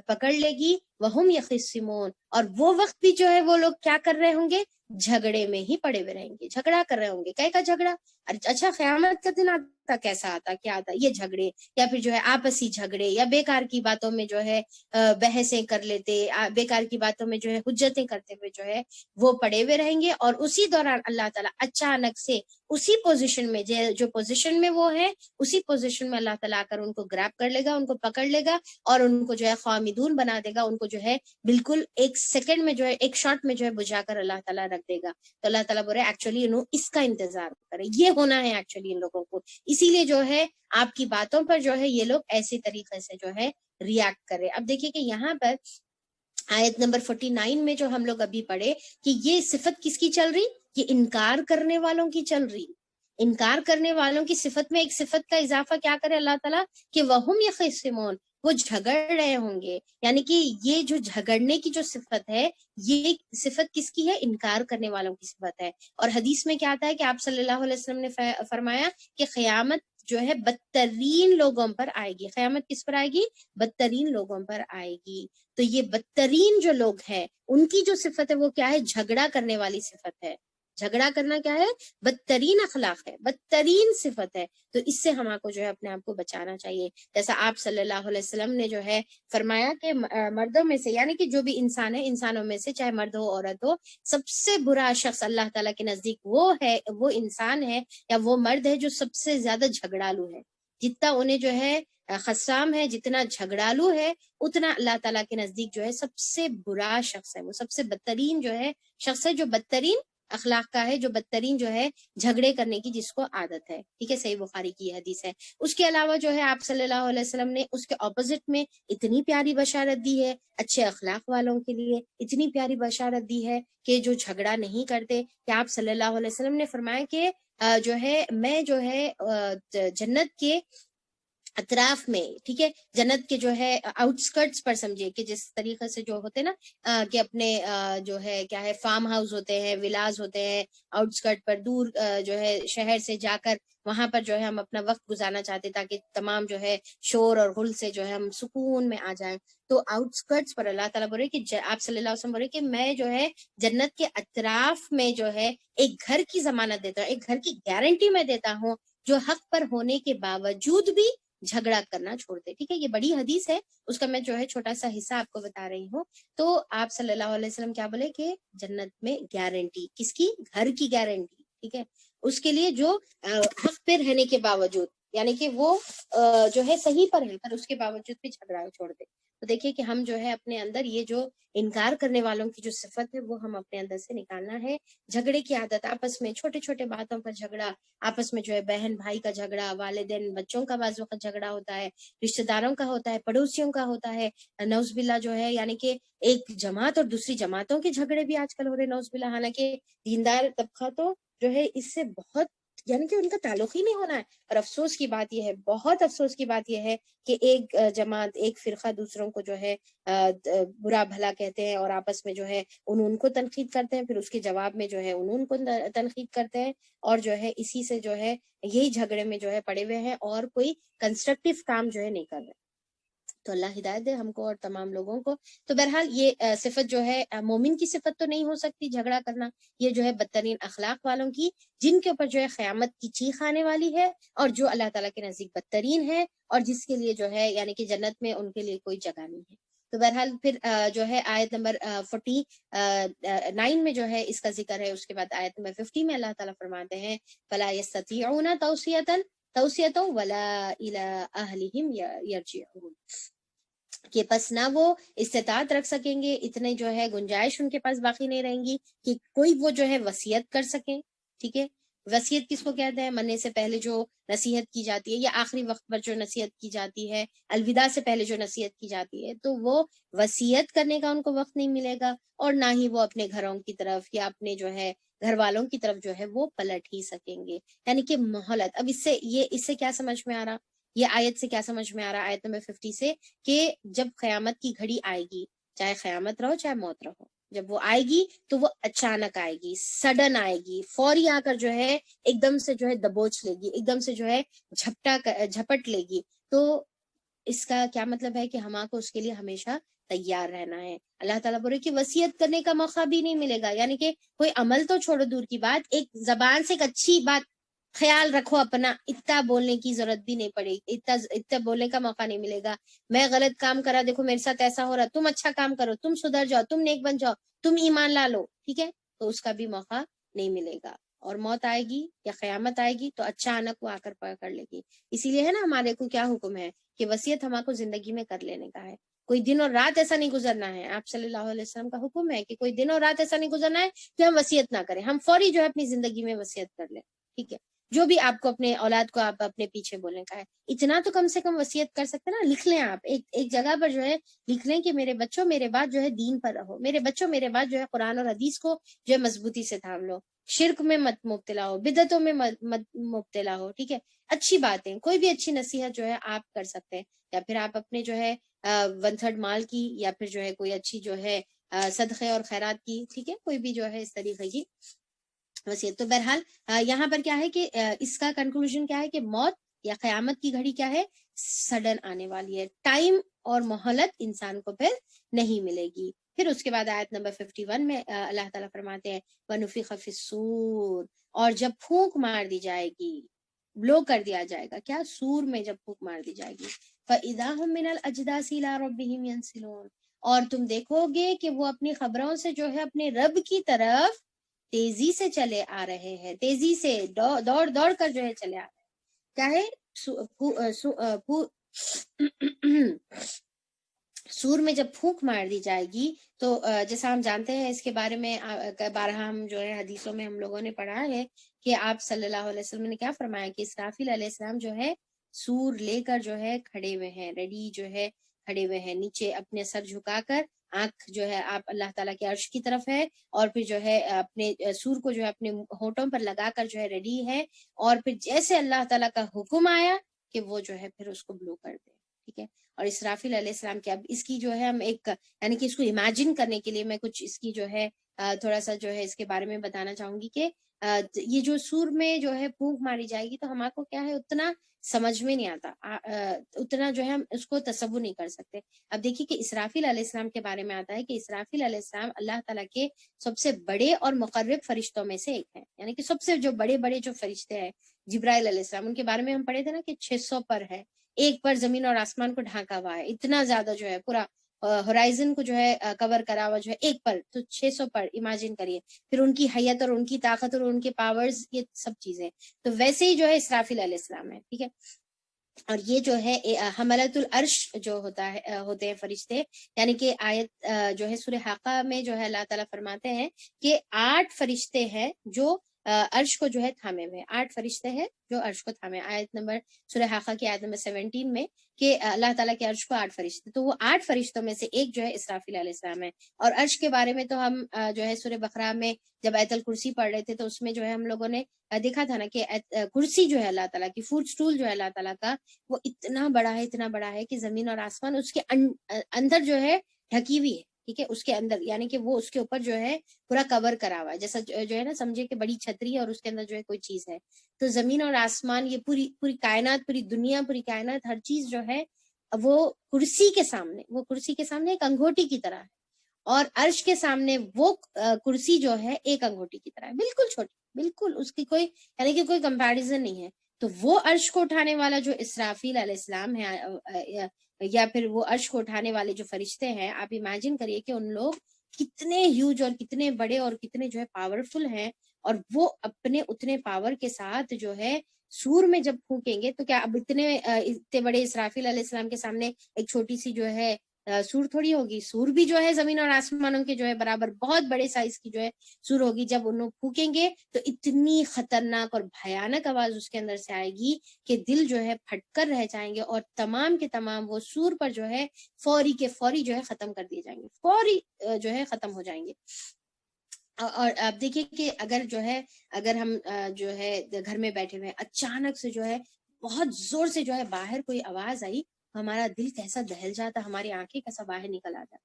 S1: پکڑ لے گی، وہم یخصمون، اور وہ وقت بھی جو ہے وہ لوگ کیا کر رہے ہوں گے؟ جھگڑے میں ہی پڑے ہوئے رہیں گے، جھگڑا کر رہے ہوں گے۔ کیا کا جھگڑا؟ اچھا قیامت کا دن آتا کیسا آتا، کیا آتا؟ یہ جھگڑے، یا پھر جو ہے آپسی جھگڑے، یا بیکار کی باتوں میں جو ہے بحثیں کر لیتے، بیکار کی باتوں میں جو ہے حجتیں کرتے ہوئے جو ہے وہ پڑے ہوئے رہیں گے، اور اسی دوران اللہ تعالیٰ اچانک سے اسی پوزیشن میں جو پوزیشن میں وہ ہے، اسی پوزیشن میں اللہ تعالیٰ آ کر ان کو گریب کر لے گا، ان کو پکڑ لے گا، اور ان کو جو ہے خامدون بنا دے گا، ان کو جو ہے بالکل ایک سیکنڈ میں جو ہے، ایک شاٹ میں جو ہے بجھا کر اللہ تعالیٰ رکھ دے گا۔ تو اللہ تعالیٰ بول رہے ایکچولی انہوں اس کا انتظار کرے، یہ ہونا ہے ایکچولی ان لوگوں کو، اسی لیے جو ہے آپ کی باتوں پر جو ہے یہ لوگ ایسی طریقے سے جو ہے ریاکٹ کرے۔ اب دیکھیے کہ یہاں پر آیت نمبر 49 میں جو ہم لوگ ابھی پڑھے کہ یہ صفت کس کی چل رہی؟ یہ انکار کرنے والوں کی چل رہی۔ انکار کرنے والوں کی صفت میں ایک صفت کا اضافہ کیا کرے اللہ تعالیٰ کہ وہم یخصمون، وہ جھگڑ رہے ہوں گے، یعنی کہ یہ جو جھگڑنے کی جو صفت ہے، یہ صفت کس کی ہے؟ انکار کرنے والوں کی صفت ہے۔ اور حدیث میں کیا آتا ہے کہ آپ صلی اللہ علیہ وسلم نے فرمایا کہ قیامت جو ہے بدترین لوگوں پر آئے گی۔ قیامت کس پر آئے گی؟ بدترین لوگوں پر آئے گی۔ تو یہ بدترین جو لوگ ہیں ان کی جو صفت ہے وہ کیا ہے؟ جھگڑا کرنے والی صفت ہے۔ جھگڑا کرنا کیا ہے؟ بدترین اخلاق ہے، بدترین صفت ہے۔ تو اس سے ہم کو جو ہے اپنے آپ کو بچانا چاہیے، جیسا آپ صلی اللہ علیہ وسلم نے جو ہے فرمایا کہ مردوں میں سے، یعنی کہ جو بھی انسان ہے، انسانوں میں سے چاہے مرد ہو عورت ہو، سب سے برا شخص اللہ تعالیٰ کے نزدیک وہ ہے، وہ انسان ہے یا وہ مرد ہے جو سب سے زیادہ جھگڑالو ہے۔ جتنا انہیں جو ہے خصام ہے، جتنا جھگڑالو ہے، اتنا اللہ تعالیٰ کے نزدیک جو ہے سب سے برا شخص ہے، وہ سب سے بدترین جو ہے شخص ہے، جو بدترین اخلاق کا ہے، جو بدترین جو ہے جھگڑے کرنے کی جس کو عادت ہے۔ ٹھیک ہے، صحیح بخاری کی یہ حدیث ہے۔ اس کے علاوہ جو ہے آپ صلی اللہ علیہ وسلم نے اس کے اپوزٹ میں اتنی پیاری بشارت دی ہے اچھے اخلاق والوں کے لیے، اتنی پیاری بشارت دی ہے کہ جو جھگڑا نہیں کرتے، کہ آپ صلی اللہ علیہ وسلم نے فرمایا کہ جو ہے میں جو ہے جنت کے اطراف میں، ٹھیک ہے، جنت کے جو ہے آؤٹ اسکرٹس پر سمجھے کہ جس طریقے سے جو ہوتے نا کہ اپنے جو ہے کیا ہے فارم ہاؤس ہوتے ہیں، ولاز ہوتے ہیں، آؤٹ اسکرٹ پر دور جو ہے شہر سے جا کر وہاں پر جو ہے ہم اپنا وقت گزارنا چاہتے تاکہ تمام جو ہے شور اور غل سے جو ہے ہم سکون میں آ جائیں، تو آؤٹ اسکرٹس پر اللہ تعالیٰ بولے کہ آپ صلی اللہ علیہ وسلم بولے کہ میں جو ہے جنت کے اطراف میں جو ہے ایک گھر کی ضمانت دیتا ہوں، ایک گھر کی گارنٹی میں دیتا ہوں جو حق پر ہونے کے باوجود بھی جھگڑا کرنا چھوڑ دے۔ ٹھیک ہے، یہ بڑی حدیث ہے، اس کا میں جو ہے چھوٹا سا حصہ آپ کو بتا رہی ہوں۔ تو آپ صلی اللہ علیہ وسلم کیا بولے کہ جنت میں گارنٹی کس کی؟ گھر کی گارنٹی، ٹھیک ہے، اس کے لیے جو حق پہ رہنے کے باوجود، یعنی کہ وہ جو ہے صحیح پر ہے پر اس کے باوجود بھی جھگڑا چھوڑ دے۔ تو دیکھیے کہ ہم جو ہے اپنے اندر یہ جو انکار کرنے والوں کی جو صفت ہے وہ ہم اپنے اندر سے نکالنا ہے۔ جھگڑے کی عادت، آپس میں چھوٹے چھوٹے باتوں پر جھگڑا، آپس میں جو ہے بہن بھائی کا جھگڑا، والدین بچوں کا بعض وقت جھگڑا ہوتا ہے، رشتہ داروں کا ہوتا ہے، پڑوسیوں کا ہوتا ہے، نعوذ باللہ جو ہے یعنی کہ ایک جماعت اور دوسری جماعتوں کے جھگڑے بھی آج کل ہو رہے، نعوذ باللہ، حالانکہ دیندار طبقہ تو جو ہے اس سے بہت یعنی کہ ان کا تعلق ہی نہیں ہونا ہے۔ اور افسوس کی بات یہ ہے، بہت افسوس کی بات یہ ہے کہ ایک جماعت، ایک فرقہ دوسروں کو جو ہے برا بھلا کہتے ہیں اور آپس میں جو ہے ان کو تنقید کرتے ہیں، پھر اس کے جواب میں جو ہے ان کو تنقید کرتے ہیں، اور جو ہے اسی سے جو ہے یہی جھگڑے میں جو ہے پڑے ہوئے ہیں اور کوئی کنسٹرکٹیو کام جو ہے نہیں کر رہے۔ تو اللہ ہدایت دے ہم کو اور تمام لوگوں کو۔ تو بہرحال یہ صفت جو ہے مومن کی صفت تو نہیں ہو سکتی جھگڑا کرنا، یہ جو ہے بدترین اخلاق والوں کی، جن کے اوپر جو ہے قیامت کی چیخ آنے والی ہے، اور جو اللہ تعالیٰ کے نزدیک بدترین ہے، اور جس کے لیے جو ہے یعنی کہ جنت میں ان کے لیے کوئی جگہ نہیں ہے۔ تو بہرحال پھر جو ہے آیت نمبر 49 میں جو ہے اس کا ذکر ہے، اس کے بعد آیت نمبر 50 میں اللہ تعالیٰ فرماتے ہیں فَلَا يَسْتَطِيعُونَ تَوْصِيَةً وَلَا إِلَىٰ أَهْلِهِمْ يَرْجِعُونَ، کہ پس نہ وہ استطاعت رکھ سکیں گے، اتنے جو ہے گنجائش ان کے پاس باقی نہیں رہیں گی کہ کوئی وہ جو ہے وصیت کر سکیں، ٹھیک ہے، وصیت کس کو کہتے ہیں؟ مرنے سے پہلے جو نصیحت کی جاتی ہے، یا آخری وقت پر جو نصیحت کی جاتی ہے، الوداع سے پہلے جو نصیحت کی جاتی ہے، تو وہ وصیت کرنے کا ان کو وقت نہیں ملے گا، اور نہ ہی وہ اپنے گھروں کی طرف یا اپنے جو ہے گھر والوں کی طرف جو ہے وہ پلٹ ہی سکیں گے، یعنی کہ مہلت۔ اب اس سے کیا سمجھ میں آ رہا، یہ آیت سے کیا سمجھ میں آ رہا، آیت نمبر 50 سے، کہ جب قیامت کی گھڑی آئے گی، چاہے قیامت رہو چاہے موت رہو، جب وہ آئے گی تو وہ اچانک آئے گی، سڈن آئے گی، فوری آ کر جو ہے ایک دم سے جو ہے دبوچ لے گی، ایک دم سے جو ہے جھپٹ لے گی۔ تو اس کا کیا مطلب ہے کہ ہمارا کو اس کے لیے ہمیشہ تیار رہنا ہے۔ اللہ تعالیٰ بولے کہ وصیت کرنے کا موقع بھی نہیں ملے گا، یعنی کہ کوئی عمل تو چھوڑو دور کی بات، ایک زبان سے ایک اچھی بات خیال رکھو اپنا، اتنا بولنے کی ضرورت بھی نہیں پڑے گی، اتنا بولنے کا موقع نہیں ملے گا۔ میں غلط کام کرا، دیکھو میرے ساتھ ایسا ہو رہا، تم اچھا کام کرو، تم سدھر جاؤ، تم نیک بن جاؤ، تم ایمان لا لو، ٹھیک ہے، تو اس کا بھی موقع نہیں ملے گا۔ اور موت آئے گی یا قیامت آئے گی تو اچانک وہ آ کر پکڑ لے گی۔ اسی لیے ہے نا ہمارے کو کیا حکم ہے کہ وصیت ہمارے کو زندگی میں کر لینے کا ہے، کوئی دن اور رات ایسا نہیں گزرنا ہے۔ آپ صلی اللہ علیہ وسلم کا حکم ہے کہ کوئی دن اور رات ایسا نہیں گزرنا ہے کہ ہم وصیت نہ کریں، ہم فوری جو ہے اپنی زندگی میں وصیت کر لیں، ٹھیک ہے۔ جو بھی آپ کو اپنے اولاد کو آپ اپنے پیچھے بولنے کا ہے، اتنا تو کم سے کم وصیت کر سکتے نا، لکھ لیں آپ ایک جگہ پر جو ہے لکھ لیں کہ میرے بچوں میرے بعد جو ہے دین پر رہو، میرے بچوں میرے بعد جو ہے قرآن اور حدیث کو جو ہے مضبوطی سے تھام لو، شرک میں مت مبتلا ہو، بدعتوں میں مت مبتلا ہو، ٹھیک ہے۔ اچھی باتیں، کوئی بھی اچھی نصیحت جو ہے آپ کر سکتے ہیں، یا پھر آپ اپنے جو ہے 1/3 مال کی، یا پھر جو ہے کوئی اچھی جو ہے صدقے اور خیرات کی، ٹھیک ہے، کوئی بھی جو ہے اس طریقے کی وصیت۔ تو بہرحال یہاں پر کیا ہے کہ اس کا کنکلوژن کیا ہے کہ موت یا قیامت کی گھڑی کیا ہے، سڈن آنے والی ہے، ٹائم اور مہلت انسان کو پھر نہیں ملے گی۔ پھر اس کے بعد آیت نمبر 51 میں اللہ تعالیٰ فرماتے ہیں وَنُفِخَ فِي الصُّورِ، اور جب پھونک مار دی جائے گی، بلو کر دیا جائے گا، کیا، سور میں جب پھونک مار دی جائے گی، فَإِذَا هُم مِّنَ الْأَجْدَاثِ إِلَىٰ رَبِّهِمْ يَنْسِلُونَ، اور تم دیکھو گے کہ وہ اپنی خبروں سے جو ہے اپنے رب کی طرف تیزی سے چلے آ رہے ہیں، تیزی سے دوڑ کر جو ہے چلے آ رہے ہیں، کیا ہے سور میں جب پھونک مار دی جائے گی تو جیسا ہم جانتے ہیں، اس کے بارے میں بارہا ہم جو ہے حدیثوں میں ہم لوگوں نے پڑھا ہے کہ آپ صلی اللہ علیہ وسلم نے کیا فرمایا کہ اسرافیل علیہ السلام جو ہے سور لے کر جو ہے کھڑے ہوئے ہیں، ریڈی جو ہے کھڑے ہوئے ہیں، نیچے اپنے سر جھکا کر، آنکھ جو ہے آپ اللہ تعالیٰ کے عرش کی طرف ہے، اور پھر جو ہے اپنے سور کو جو ہے اپنے ہونٹوں پر لگا کر جو ہے ریڈی ہے، اور پھر جیسے اللہ تعالیٰ کا حکم آیا کہ وہ جو ہے پھر اس کو بلو کر دے، ٹھیک ہے۔ اور اسرافیل علیہ السلام کے، اب اس کی جو ہے ہم ایک یعنی کہ اس کو امیجن کرنے کے لیے میں کچھ اس کی جو ہے تھوڑا سا جو ہے اس کے بارے میں بتانا چاہوں گی کہ یہ جو سور میں جو ہے پھونک ماری جائے گی تو ہمارے کو کیا ہے اتنا سمجھ میں نہیں آتا، اتنا جو ہے ہم اس کو تصور نہیں کر سکتے۔ اب دیکھیے کہ اسرافیل علیہ السلام کے بارے میں آتا ہے کہ اسرافیل علیہ السلام اللہ تعالیٰ کے سب سے بڑے اور مقرب فرشتوں میں سے ایک ہے، یعنی کہ سب سے جو بڑے جو فرشتے ہیں جبرائیل علیہ السلام، ان کے بارے میں ہم پڑھے تھے نا کہ 600 پر ہے، ایک پر زمین اور آسمان کو ڈھانکا ہوا ہے، اتنا زیادہ جو ہے پورا ہورائزن کو جو ہے کور کرا ہوا جو ہے ایک پر، تو 600 پر امیجن کریے، پھر ان کی حیت اور ان کی طاقت اور ان کے پاورز، یہ سب چیزیں، تو ویسے ہی جو ہے اسرافیل علیہ السلام ہے، ٹھیک ہے۔ اور یہ جو ہے حملۃ العرش جو ہوتے ہیں فرشتے، یعنی کہ آیت جو ہے سورہ حاقہ میں جو ہے اللہ تعالیٰ فرماتے ہیں کہ 8 فرشتے ہیں جو عرش کو جو ہے تھامے ہوئے، 8 فرشتے ہیں جو عرش کو تھامے، آیت نمبر سورہ حاقہ کی آیت نمبر 17 میں کہ اللہ تعالیٰ کے عرش کو 8 فرشتے، تو وہ 8 فرشتوں میں سے ایک جو ہے اسرافیل علیہ السلام ہے۔ اور عرش کے بارے میں تو ہم جو ہے سورہ بقرہ میں جب آیت الکرسی پڑھ رہے تھے تو اس میں جو ہے ہم لوگوں نے دیکھا تھا نا کہ کرسی جو ہے اللہ تعالیٰ کی، فوٹ سٹول جو ہے اللہ تعالیٰ کا، وہ اتنا بڑا ہے کہ زمین اور آسمان اس کے اندر جو ہے ڈھکی ہوئی ہے، ٹھیک ہے، اس کے اندر، یعنی کہ وہ اس کے اوپر جو ہے پورا کور کرا ہوا ہے، جیسا جو ہے نا سمجھے کہ بڑی چھتری ہے اور اس کے اندر جو ہے کوئی چیز ہے، تو زمین اور آسمان، یہ پوری کائنات، پوری دنیا، پوری کائنات، ہر چیز جو ہے وہ کرسی کے سامنے ایک انگوٹھی کی طرح ہے، اور عرش کے سامنے وہ کرسی جو ہے ایک انگوٹھی کی طرح ہے، بالکل چھوٹی، بالکل اس کی کوئی یعنی کہ کوئی کمپیریزن نہیں ہے۔ تو وہ عرش کو اٹھانے والا جو اسرافیل علیہ السلام ہے، یا پھر وہ عرش کو اٹھانے والے جو فرشتے ہیں، آپ امیجن کریے کہ ان لوگ کتنے ہیوج اور کتنے بڑے اور کتنے جو ہے پاورفل ہیں، اور وہ اپنے اتنے پاور کے ساتھ جو ہے سور میں جب پھونکیں گے تو کیا اب اتنے بڑے اسرافیل علیہ السلام کے سامنے ایک چھوٹی سی جو ہے سور تھوڑی ہوگی، سور بھی جو ہے زمین اور آسمانوں کے جو ہے برابر بہت بڑے سائز کی جو ہے سور ہوگی. جب انہوں پھونکیں گے تو اتنی خطرناک اور بھیانک آواز اس کے اندر سے آئے گی کہ دل جو ہے پھٹ کر رہ جائیں گے، اور تمام کے تمام وہ سور پر جو ہے فوری کے فوری جو ہے ختم کر دیے جائیں گے، فوری جو ہے ختم ہو جائیں گے. اور آپ دیکھیے کہ اگر ہم جو ہے گھر میں بیٹھے ہوئے اچانک سے جو ہے بہت زور سے جو ہے باہر کوئی آواز آئی، ہمارا دل کیسا دہل جاتا، ہماری آنکھیں کیسا باہر نکل آتا.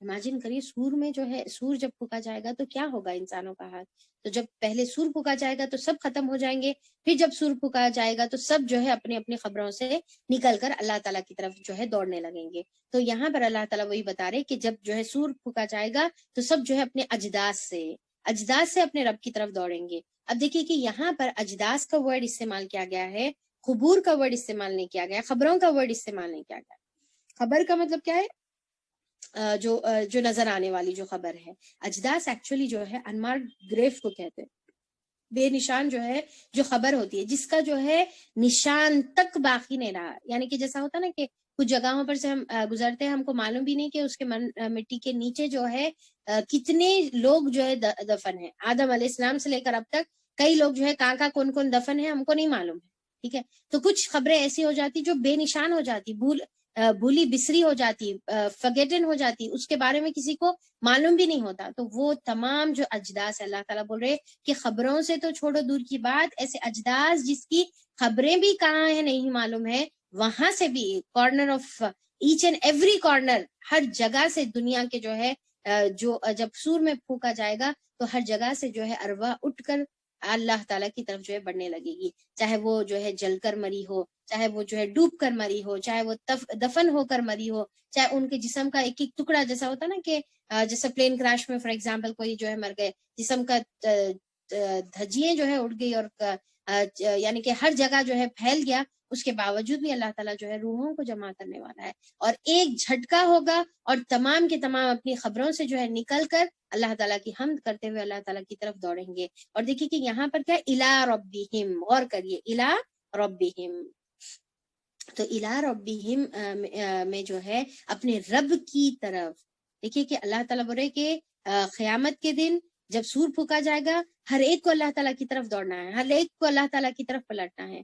S1: امیجن کریے سور میں جو ہے سور جب پھونکا جائے گا تو کیا ہوگا انسانوں کا حال. تو جب پہلے سور پھونکا جائے گا تو سب ختم ہو جائیں گے، پھر جب سور پھونکا جائے گا تو سب جو ہے اپنی اپنی خبروں سے نکل کر اللہ تعالیٰ کی طرف جو ہے دوڑنے لگیں گے. تو یہاں پر اللہ تعالیٰ وہی بتا رہے کہ جب جو ہے سور پھونکا جائے گا تو سب جو ہے اپنے اجداث سے اپنے رب کی طرف دوڑیں گے. اب دیکھیے کہ یہاں پر اجداث کا ورڈ استعمال کیا گیا ہے، قبور کا ورڈ استعمال نہیں کیا گیا، خبروں کا ورڈ استعمال نہیں کیا گیا. خبر کا مطلب کیا ہے؟ جو نظر آنے والی جو خبر ہے. اجداث ایکچولی جو ہے انمارکڈ گریف کو کہتے ہیں، بے نشان جو ہے جو خبر ہوتی ہے، جس کا جو ہے نشان تک باقی نہیں رہا. یعنی کہ جیسا ہوتا نا کہ کچھ جگہوں پر سے ہم گزرتے ہیں، ہم کو معلوم بھی نہیں کہ اس کے مٹی کے نیچے جو ہے کتنے لوگ جو ہے دفن ہیں. آدم علیہ السلام سے لے کر اب تک کئی لوگ جو ہے کہاں کون کون دفن ہے ہم کو نہیں معلوم ہے. ٹھیک ہے، تو کچھ خبریں ایسی ہو جاتی جو بے نشان ہو جاتی، بھولی بسری ہو جاتی، فگیٹن ہو جاتی، اس کے بارے میں کسی کو معلوم بھی نہیں ہوتا. تو وہ تمام جو اجداث ہے، اللہ تعالیٰ بول رہے کہ خبروں سے تو چھوڑو دور کی بات، ایسے اجداث جس کی خبریں بھی کہاں ہیں نہیں معلوم ہے، وہاں سے بھی corner of each and every corner, ہر جگہ سے دنیا کے جو ہے جو جب سور میں پھونکا جائے گا تو ہر جگہ سے جو ہے ارواح اٹھ کر اللہ تعالیٰ کی طرف جو ہے بڑھنے لگے گی. چاہے وہ جو ہے جل کر مری ہو، چاہے وہ جو ہے ڈوب کر مری ہو، چاہے وہ دفن ہو کر مری ہو، چاہے ان کے جسم کا ایک ایک ٹکڑا، جیسا ہوتا نا کہ جیسے پلین کراش میں فار ایگزامپل کوئی جو ہے مر گئے، جسم کا دھجیاں جو ہے اڑ گئی اور یعنی کہ ہر جگہ جو ہے پھیل گیا، اس کے باوجود بھی اللہ تعالیٰ جو ہے روحوں کو جمع کرنے والا ہے. اور ایک جھٹکا ہوگا اور تمام کے تمام اپنی خبروں سے جو ہے نکل کر اللہ تعالیٰ کی حمد کرتے ہوئے اللہ تعالیٰ کی طرف دوڑیں گے. اور دیکھیے کہ یہاں پر کیا الا ربہم، غور کریے، الا ربہم. تو الا ربہم میں جو ہے اپنے رب کی طرف، دیکھیے کہ اللہ تعالیٰ بول رہے کہ قیامت کے دن جب سور پھونکا جائے گا، ہر ایک کو اللہ تعالیٰ کی طرف دوڑنا ہے، ہر ایک کو اللہ تعالیٰ کی طرف پلٹنا ہے.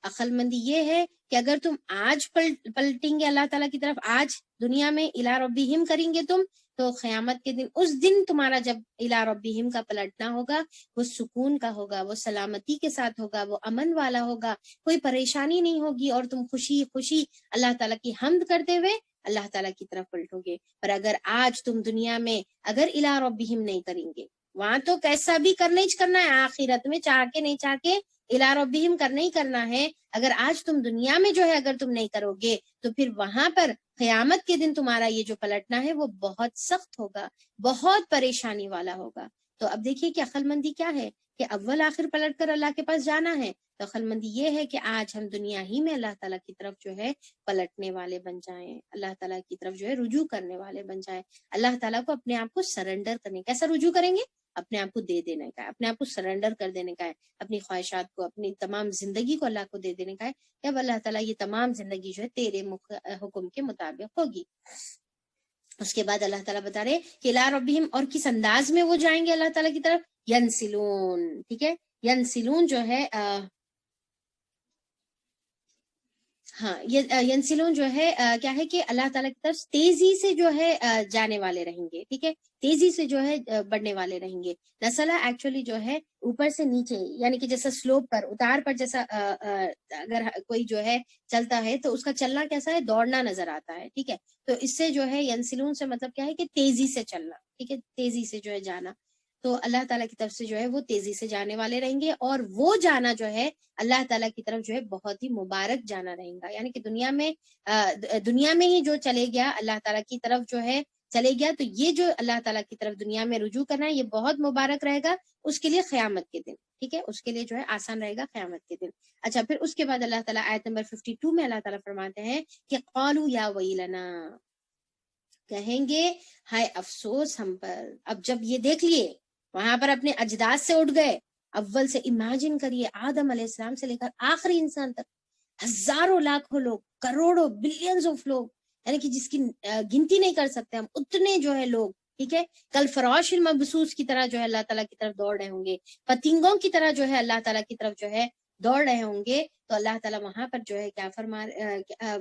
S1: عقل مندی یہ ہے کہ اگر تم آج پلٹیں گے اللہ تعالیٰ کی طرف، آج دنیا میں الا ربہم کریں گے تم، تو قیامت کے دن، اس دن تمہارا جب الا ربہم کا پلٹنا ہوگا، وہ سکون کا ہوگا، وہ سلامتی کے ساتھ ہوگا، وہ امن والا ہوگا، کوئی پریشانی نہیں ہوگی، اور تم خوشی خوشی اللہ تعالیٰ کی حمد کرتے ہوئے اللہ تعالیٰ کی طرف پلٹو گے. پر اگر آج تم دنیا میں اگر الا ربہم نہیں کریں گے، وہاں تو کیسا بھی کرنا ہی کرنا ہے، آخرت میں چاہ کے نہیں چاہ کے الا ربہم کرنا ہی کرنا ہے. اگر آج تم دنیا میں جو ہے اگر تم نہیں کرو گے تو پھر وہاں پر قیامت کے دن تمہارا یہ جو پلٹنا ہے وہ بہت سخت ہوگا، بہت پریشانی والا ہوگا. تو اب دیکھیے کہ عقل مندی کیا ہے کہ اول آخر پلٹ کر اللہ کے پاس جانا ہے. تو عقل مندی یہ ہے کہ آج ہم دنیا ہی میں اللہ تعالیٰ کی طرف جو ہے پلٹنے والے بن جائیں، اللہ تعالیٰ کی طرف جو ہے رجوع کرنے والے بن جائیں، اللہ تعالیٰ کو اپنے آپ کو سرنڈر کرنے. کیسا رجوع کریں گے؟ اپنے آپ کو دے دینے کا ہے، اپنے آپ کو سرنڈر کر دینے کا ہے، اپنی خواہشات کو، اپنی تمام زندگی کو اللہ کو دے دینے کا ہے. جب اللہ تعالیٰ یہ تمام زندگی جو ہے تیرے حکم کے مطابق ہوگی. اس کے بعد اللہ تعالیٰ بتا رہے کہ الا ربہم، اور کس انداز میں وہ جائیں گے اللہ تعالیٰ کی طرف، ینسلون. ٹھیک ہے، ینسلون جو ہے ہاں، ینسلون جو ہے کیا ہے کہ اللہ تعالیٰ کی طرف تیزی سے جو ہے جانے والے رہیں گے. ٹھیک ہے، تیزی سے جو ہے بڑھنے والے رہیں گے. نسلہ ایکچولی جو ہے اوپر سے نیچے، یعنی کہ جیسا سلوپ پر، اتار پر جیسا اگر کوئی جو ہے چلتا ہے تو اس کا چلنا کیسا ہے، دوڑنا نظر آتا ہے. ٹھیک ہے، تو اس سے جو ہے ینسلون سے مطلب کیا ہے کہ تیزی سے چلنا. ٹھیک ہے، تیزی سے جو ہے جانا. تو اللہ تعالیٰ کی طرف سے جو ہے وہ تیزی سے جانے والے رہیں گے، اور وہ جانا جو ہے اللہ تعالیٰ کی طرف جو ہے بہت ہی مبارک جانا رہے گا. یعنی کہ دنیا میں ہی جو چلے گیا اللہ تعالیٰ کی طرف جو ہے چلے گیا، تو یہ جو اللہ تعالیٰ کی طرف دنیا میں رجوع کرنا ہے یہ بہت مبارک رہے گا اس کے لیے قیامت کے دن. ٹھیک ہے، اس کے لیے جو ہے آسان رہے گا قیامت کے دن. اچھا، پھر اس کے بعد اللہ تعالیٰ آیت نمبر 52 میں اللہ تعالیٰ فرماتے ہیں کہ قالوا یا ویلنا، کہیں گے ہائے افسوس ہم پر. اب جب یہ دیکھ لیے وہاں پر اپنے اجداد سے اٹھ گئے، اول سے امیجن کریے آدم علیہ السلام سے لے کر آخری انسان تک، ہزاروں لاکھوں لوگ، کروڑوں بلینز آف لوگ یعنی کہ جس کی گنتی نہیں کر سکتے ہم، اتنے جو ہے لوگ، ٹھیک ہے، کل فراش المبسوس کی طرح جو ہے اللہ تعالیٰ کی طرف دوڑ رہے ہوں گے، پتنگوں کی طرح جو ہے اللہ تعالیٰ کی طرف جو ہے دوڑ رہے ہوں گے. تو اللہ تعالیٰ وہاں پر جو ہے کیا فرما،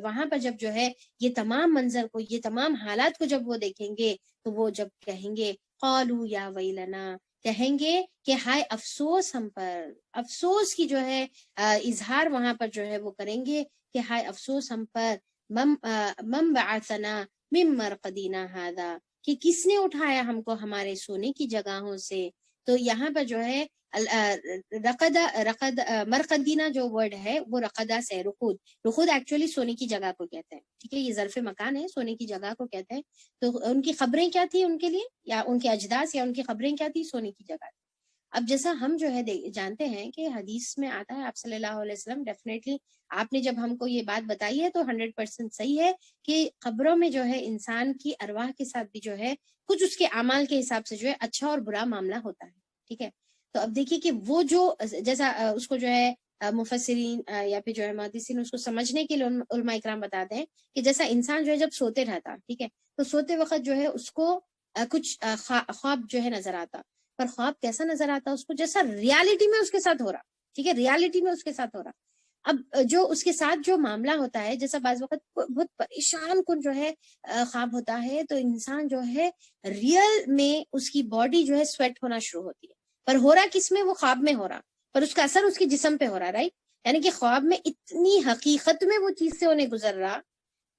S1: وہاں پر جب جو ہے یہ تمام منظر کو، یہ تمام حالات کو جب وہ دیکھیں گے تو وہ جب کہیں گے قالوا یا ویلنا، کہیں گے کہ ہائے افسوس ہم پر، افسوس کی جو ہے اظہار وہاں پر جو ہے وہ کریں گے کہ ہائے افسوس ہم پر، من بعثنا من مرقدنا هذا، کہ کس نے اٹھایا ہم کو ہمارے سونے کی جگہوں سے. تو یہاں پر جو ہے رقد مرقدینہ جو ورڈ ہے وہ رقدہ سے، رقود ایکچولی سونے کی جگہ کو کہتے ہیں، ٹھیک ہے، یہ ظرف مکان ہے، سونے کی جگہ کو کہتے ہیں. تو ان کی خبریں کیا تھی ان کے لیے، یا ان کے اجداث یا ان کی خبریں کیا تھی، سونے کی جگہ. اب جیسا ہم جو ہے جانتے ہیں کہ حدیث میں آتا ہے آپ صلی اللہ علیہ وسلم، ڈیفینیٹلی آپ نے جب ہم کو یہ بات بتائی ہے تو 100% صحیح ہے کہ قبروں میں جو ہے انسان کی ارواح کے ساتھ بھی جو ہے کچھ اس کے اعمال کے حساب سے جو ہے اچھا اور برا معاملہ ہوتا ہے، ٹھیک ہے. تو اب دیکھیے کہ وہ جو جیسا اس کو جو ہے مفسرین یا پھر جو ہے محدثین اس کو سمجھنے کے لیے علماء اکرام بتاتے ہیں کہ جیسا انسان جو ہے جب سوتے رہتا، ٹھیک ہے، تو سوتے وقت جو ہے اس کو کچھ خواب جو ہے نظر آتا، پر خواب کیسا نظر آتا اس کو، جیسا ریالٹی میں اس کے ساتھ ہو رہا، ٹھیک ہے، ریالٹی میں اس کے ساتھ ہو رہا. اب جو اس کے ساتھ جو معاملہ ہوتا ہے، جیسا بعض وقت بہت پریشان کن جو ہے خواب ہوتا ہے، تو انسان جو ہے ریئل میں اس کی باڈی جو ہے سویٹ ہونا شروع ہوتی ہے، پر ہو رہا کس میں، وہ خواب میں ہو رہا، پر اس کا اثر اس کے جسم پہ ہو رہا، رائٹ. یعنی کہ خواب میں اتنی حقیقت میں وہ چیز سے انہیں گزر رہا،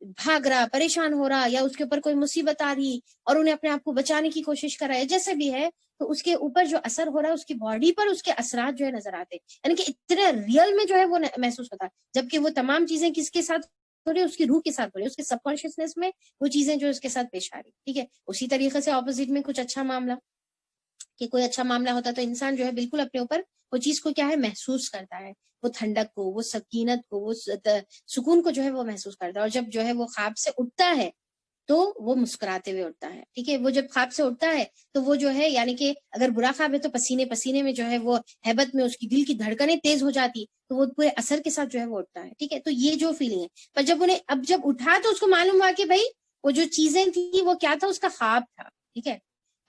S1: بھاگ رہا، پریشان ہو رہا، یا اس کے اوپر کوئی مصیبت آ رہی اور انہیں اپنے آپ کو بچانے کی کوشش کر رہا ہے، جیسے بھی ہے، تو اس کے اوپر جو اثر ہو رہا ہے اس کی باڈی پر اس کے اثرات جو ہے نظر آتے، یعنی کہ اتنے ریئل میں جو ہے وہ محسوس ہوتا ہے. جبکہ وہ تمام چیزیں کس کے ساتھ ہو رہی ہے، اس کی روح کے ساتھ ہو رہی ہے، اس کے سب کانشیسنیس میں وہ چیزیں جو اس کے ساتھ پیش آ رہی، ٹھیک ہے. اسی طریقے سے اپوزٹ میں کچھ اچھا معاملہ، کہ کوئی اچھا معاملہ ہوتا تو انسان جو ہے بالکل اپنے اوپر وہ چیز کو کیا ہے محسوس کرتا ہے، وہ ٹھنڈک کو، وہ سکینت کو، وہ سکون کو جو ہے وہ محسوس کرتا ہے. اور جب جو ہے وہ خواب سے اٹھتا ہے تو وہ مسکراتے ہوئے اٹھتا ہے، ٹھیک ہے. وہ جب خواب سے اٹھتا ہے تو وہ جو ہے، یعنی کہ اگر برا خواب ہے تو پسینے پسینے میں جو ہے وہ ہیبت میں اس کی دل کی دھڑکنیں تیز ہو جاتی، تو وہ پورے اثر کے ساتھ جو ہے وہ اٹھتا ہے، ٹھیک ہے. تو یہ جو فیلنگ ہے، پر جب اٹھا تو اس کو معلوم ہوا کہ بھائی وہ جو چیزیں تھیں وہ کیا تھا، اس کا خواب تھا، ٹھیک ہے،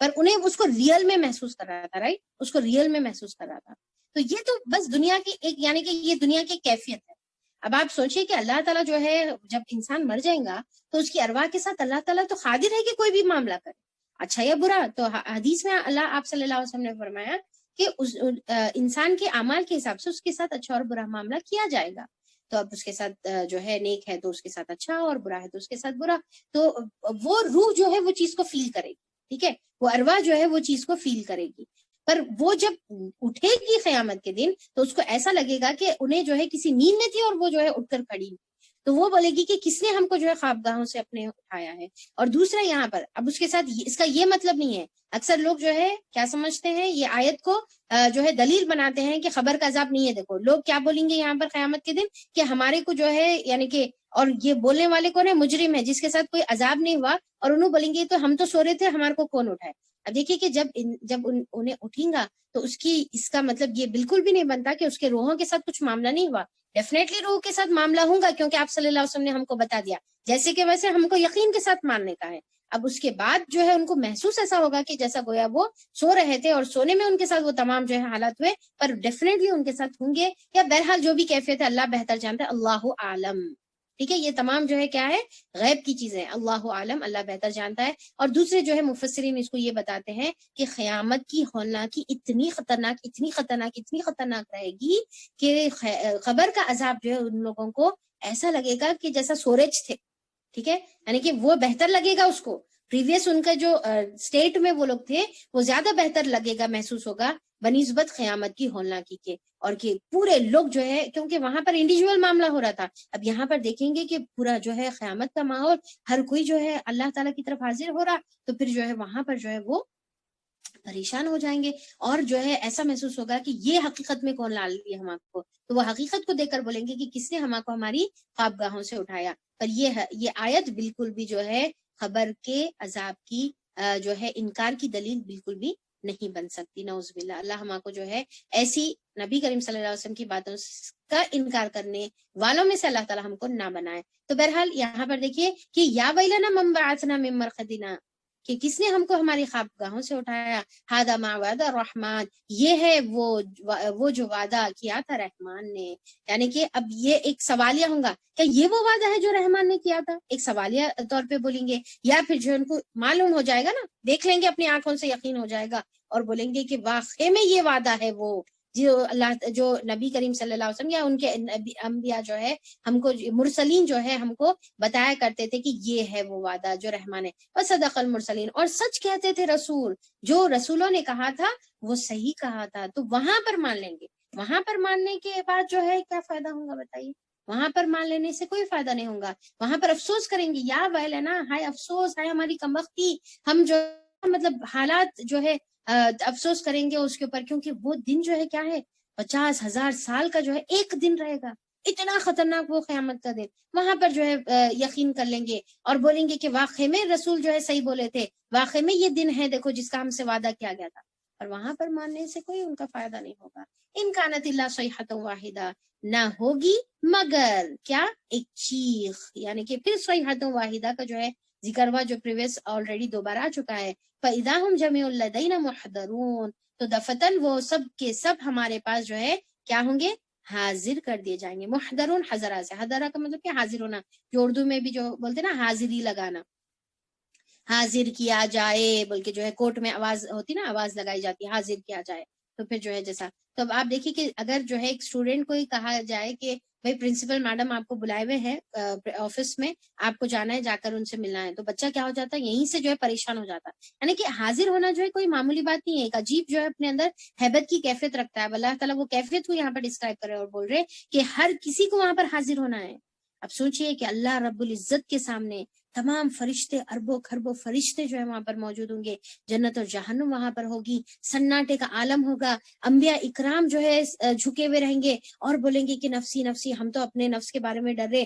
S1: پر انہیں اس کو ریئل میں محسوس کر رہا تھا، رائٹ، اس کو ریئل میں محسوس کر رہا تھا. تو یہ تو بس دنیا کی ایک، یعنی کہ یہ دنیا کی کیفیت ہے. اب آپ سوچیں کہ اللہ تعالیٰ جو ہے جب انسان مر جائے گا تو اس کی ارواح کے ساتھ اللہ تعالیٰ تو قادر ہے کہ کوئی بھی معاملہ کرے، اچھا یا برا. تو حدیث میں اللہ آپ صلی اللہ علیہ وسلم نے فرمایا کہ اس انسان کے اعمال کے حساب سے اس کے ساتھ اچھا اور برا معاملہ کیا جائے گا. تو اب اس کے ساتھ جو ہے نیک ہے تو اس کے ساتھ اچھا، اور برا ہے تو اس کے ساتھ برا. تو وہ روح جو ہے وہ چیز کو فیل کرے گی، ٹھیک ہے، وہ ارواح جو ہے وہ چیز کو فیل کرے گی. پر وہ جب اٹھے گی قیامت کے دن تو اس کو ایسا لگے گا کہ انہیں جو ہے کسی نیند میں تھی اور وہ جو ہے اٹھ کر کھڑی، تو وہ بولے گی کہ کس نے ہم کو جو ہے خوابگاہوں سے اپنے اٹھایا ہے. اور دوسرا یہاں پر اب اس کے ساتھ اس کا یہ مطلب نہیں ہے، اکثر لوگ جو ہے کیا سمجھتے ہیں، یہ آیت کو جو ہے دلیل بناتے ہیں کہ خبر کا عذاب نہیں ہے. دیکھو لوگ کیا بولیں گے یہاں پر قیامت کے دن کہ ہمارے کو جو ہے، یعنی کہ، اور یہ بولنے والے کون ہے، مجرم ہے جس کے ساتھ کوئی عذاب نہیں ہوا، اور انہوں بولیں گے تو ہم تو سو رہے تھے، ہمارے کو کون اٹھائے. اب دیکھیے کہ جب انہیں اٹھیں گا تو اس کا مطلب یہ بالکل بھی نہیں بنتا کہ اس کے روحوں کے ساتھ کچھ معاملہ نہیں ہوا. ڈیفینیٹلی روح کے ساتھ معاملہ ہوگا، کیونکہ آپ صلی اللہ علیہ وسلم نے ہم کو بتا دیا، جیسے کہ ویسے ہم کو یقین کے ساتھ ماننے کا ہے. اب اس کے بعد جو ہے ان کو محسوس ایسا ہوگا کہ جیسا گویا وہ سو رہے تھے اور سونے میں ان کے ساتھ وہ تمام جو ہے حالات ہوئے، پر ڈیفینیٹلی ان کے ساتھ ہوں گے، یا بہرحال جو بھی کیفیت ہے اللہ بہتر جانتا ہے، اللہ عالم، ٹھیک ہے. یہ تمام جو ہے کیا ہے، غیب کی چیزیں، اللہ عالم، اللہ بہتر جانتا ہے. اور دوسرے جو ہے مفسرین اس کو یہ بتاتے ہیں کہ قیامت کی ہولناکی اتنی خطرناک، اتنی خطرناک، اتنی خطرناک رہے گی کہ قبر کا عذاب جو ہے ان لوگوں کو ایسا لگے گا کہ جیسا سورج تھے، ٹھیک ہے، یعنی کہ وہ بہتر لگے گا اس کو، پریویس ان کا جو اسٹیٹ میں وہ لوگ تھے وہ زیادہ بہتر لگے گا، محسوس ہوگا بنسبت قیامت کی ہولناکی کے. اور کہ پورے لوگ جو ہے، کیونکہ وہاں پر انڈیویجول معاملہ ہو رہا تھا، اب یہاں پر دیکھیں گے کہ پورا جو ہے قیامت کا ماحول، ہر کوئی جو ہے اللہ تعالیٰ کی طرف حاضر ہو رہا، تو پھر جو ہے وہاں پر جو ہے وہ پریشان ہو جائیں گے، اور جو ہے ایسا محسوس ہوگا کہ یہ حقیقت میں کون لا لی ہم آپ کو. تو وہ حقیقت کو دیکھ کر بولیں گے کہ کس نے ہم کو ہماری خوابگاہوں سے اٹھایا. پر یہ آیت بالکل بھی جو ہے خبر کے عذاب کی جو ہے انکار کی دلیل بالکل بھی نہیں بن سکتی، نعوذ باللہ. اللہ ہم کو جو ہے ایسی نبی کریم صلی اللہ علیہ وسلم کی باتوں کا انکار کرنے والوں میں سے اللہ تعالیٰ ہم کو نہ بنائے۔ تو بہرحال یہاں پر دیکھیے کہ یا ویلنا من بعثنا من مرقدنا، کہ کس نے ہم کو ہماری خوابگاہوں سے اٹھایا، ھذا ما وعد الرحمن، یہ ہے وہ جو وعدہ کیا تھا رحمان نے۔ یعنی کہ اب یہ ایک سوالیہ ہوں گا کہ یہ وہ وعدہ ہے جو رحمان نے کیا تھا، ایک سوالیہ طور پہ بولیں گے، یا پھر جو ان کو معلوم ہو جائے گا نا، دیکھ لیں گے اپنی آنکھوں سے، یقین ہو جائے گا اور بولیں گے کہ واقعی میں یہ وعدہ ہے وہ جو نبی کریم صلی اللہ علیہ وسلم یا ان کے انبیاء جو ہے ہم کو، مرسلین جو ہے ہم کو بتایا کرتے تھے کہ یہ ہے وہ وعدہ جو رحمان ہے۔ وصدق المرسلین، اور سچ کہتے تھے رسول، جو رسولوں نے کہا تھا وہ صحیح کہا تھا۔ تو وہاں پر مان لیں گے، وہاں پر ماننے کے بعد جو ہے کیا فائدہ ہوگا بتائیے؟ وہاں پر مان لینے سے کوئی فائدہ نہیں ہوگا، وہاں پر افسوس کریں گے، یا ویلنا، ہائے افسوس، ہائے ہماری کمبختی، ہم جو مطلب حالات جو ہے افسوس کریں گے اس کے اوپر، کیونکہ وہ دن جو ہے کیا ہے، 50,000 سال کا جو ہے ایک دن رہے گا، اتنا خطرناک وہ قیامت کا دن۔ وہاں پر جو ہے یقین کر لیں گے اور بولیں گے کہ واقعی میں رسول جو ہے صحیح بولے تھے، واقعی میں یہ دن ہے دیکھو جس کا ہم سے وعدہ کیا گیا تھا۔ اور وہاں پر ماننے سے کوئی ان کا فائدہ نہیں ہوگا۔ ان کانت اللہ صیحۃ واحدہ، نہ ہوگی مگر کیا، ایک چیخ، یعنی کہ پھر صیحۃ واحدہ کا جو ہے ذکر ہوا، جو پریویس آلریڈی دوبارہ آ چکا ہے۔ فَإِذَا هُمْ جَمِيعٌ لَدَيْنَا مُحْضَرُونَ، تو دفتن وہ سب کے سب ہمارے پاس جو ہے کیا ہوں گے، حاضر کر دیے جائیں گے۔ محضرون حضرہ سے، حضرہ کا مطلب کیا، حاضر ہونا، جو اردو میں بھی جو بولتے نا حاضری لگانا، حاضر کیا جائے بلکہ جو ہے کورٹ میں آواز ہوتی نا، آواز لگائی جاتی ہے حاضر کیا جائے، تو پھر جو ہے جیسا، تو اب آپ دیکھیے کہ اگر جو ہے ایک اسٹوڈنٹ کو ہی کہا جائے کہ بھائی پرنسپل میڈم آپ کو بلائے ہوئے ہیں آفس میں، آپ کو جانا ہے، جا کر ان سے ملنا ہے، تو بچہ کیا ہو جاتا ہے، یہیں سے جو ہے پریشان ہو جاتا ہے۔ یعنی کہ حاضر ہونا جو ہے کوئی معمولی بات نہیں ہے، ایک عجیب جو ہے اپنے اندر ہیبت کی کیفیت رکھتا ہے۔ اب اللہ تعالیٰ وہ کیفیت کو یہاں پر ڈسکرائب کر رہے اور بول رہے کہ ہر کسی کو وہاں پر حاضر ہونا ہے۔ اب سوچئے کہ اللہ رب العزت کے سامنے تمام فرشتے، اربوں خربوں فرشتے جو ہے وہاں پر موجود ہوں گے، جنت اور جہنم وہاں پر ہوگی، سناٹے کا عالم ہوگا، انبیاء اکرام جو ہے جھکے ہوئے رہیں گے اور بولیں گے کہ نفسی نفسی، ہم تو اپنے نفس کے بارے میں ڈر رہے،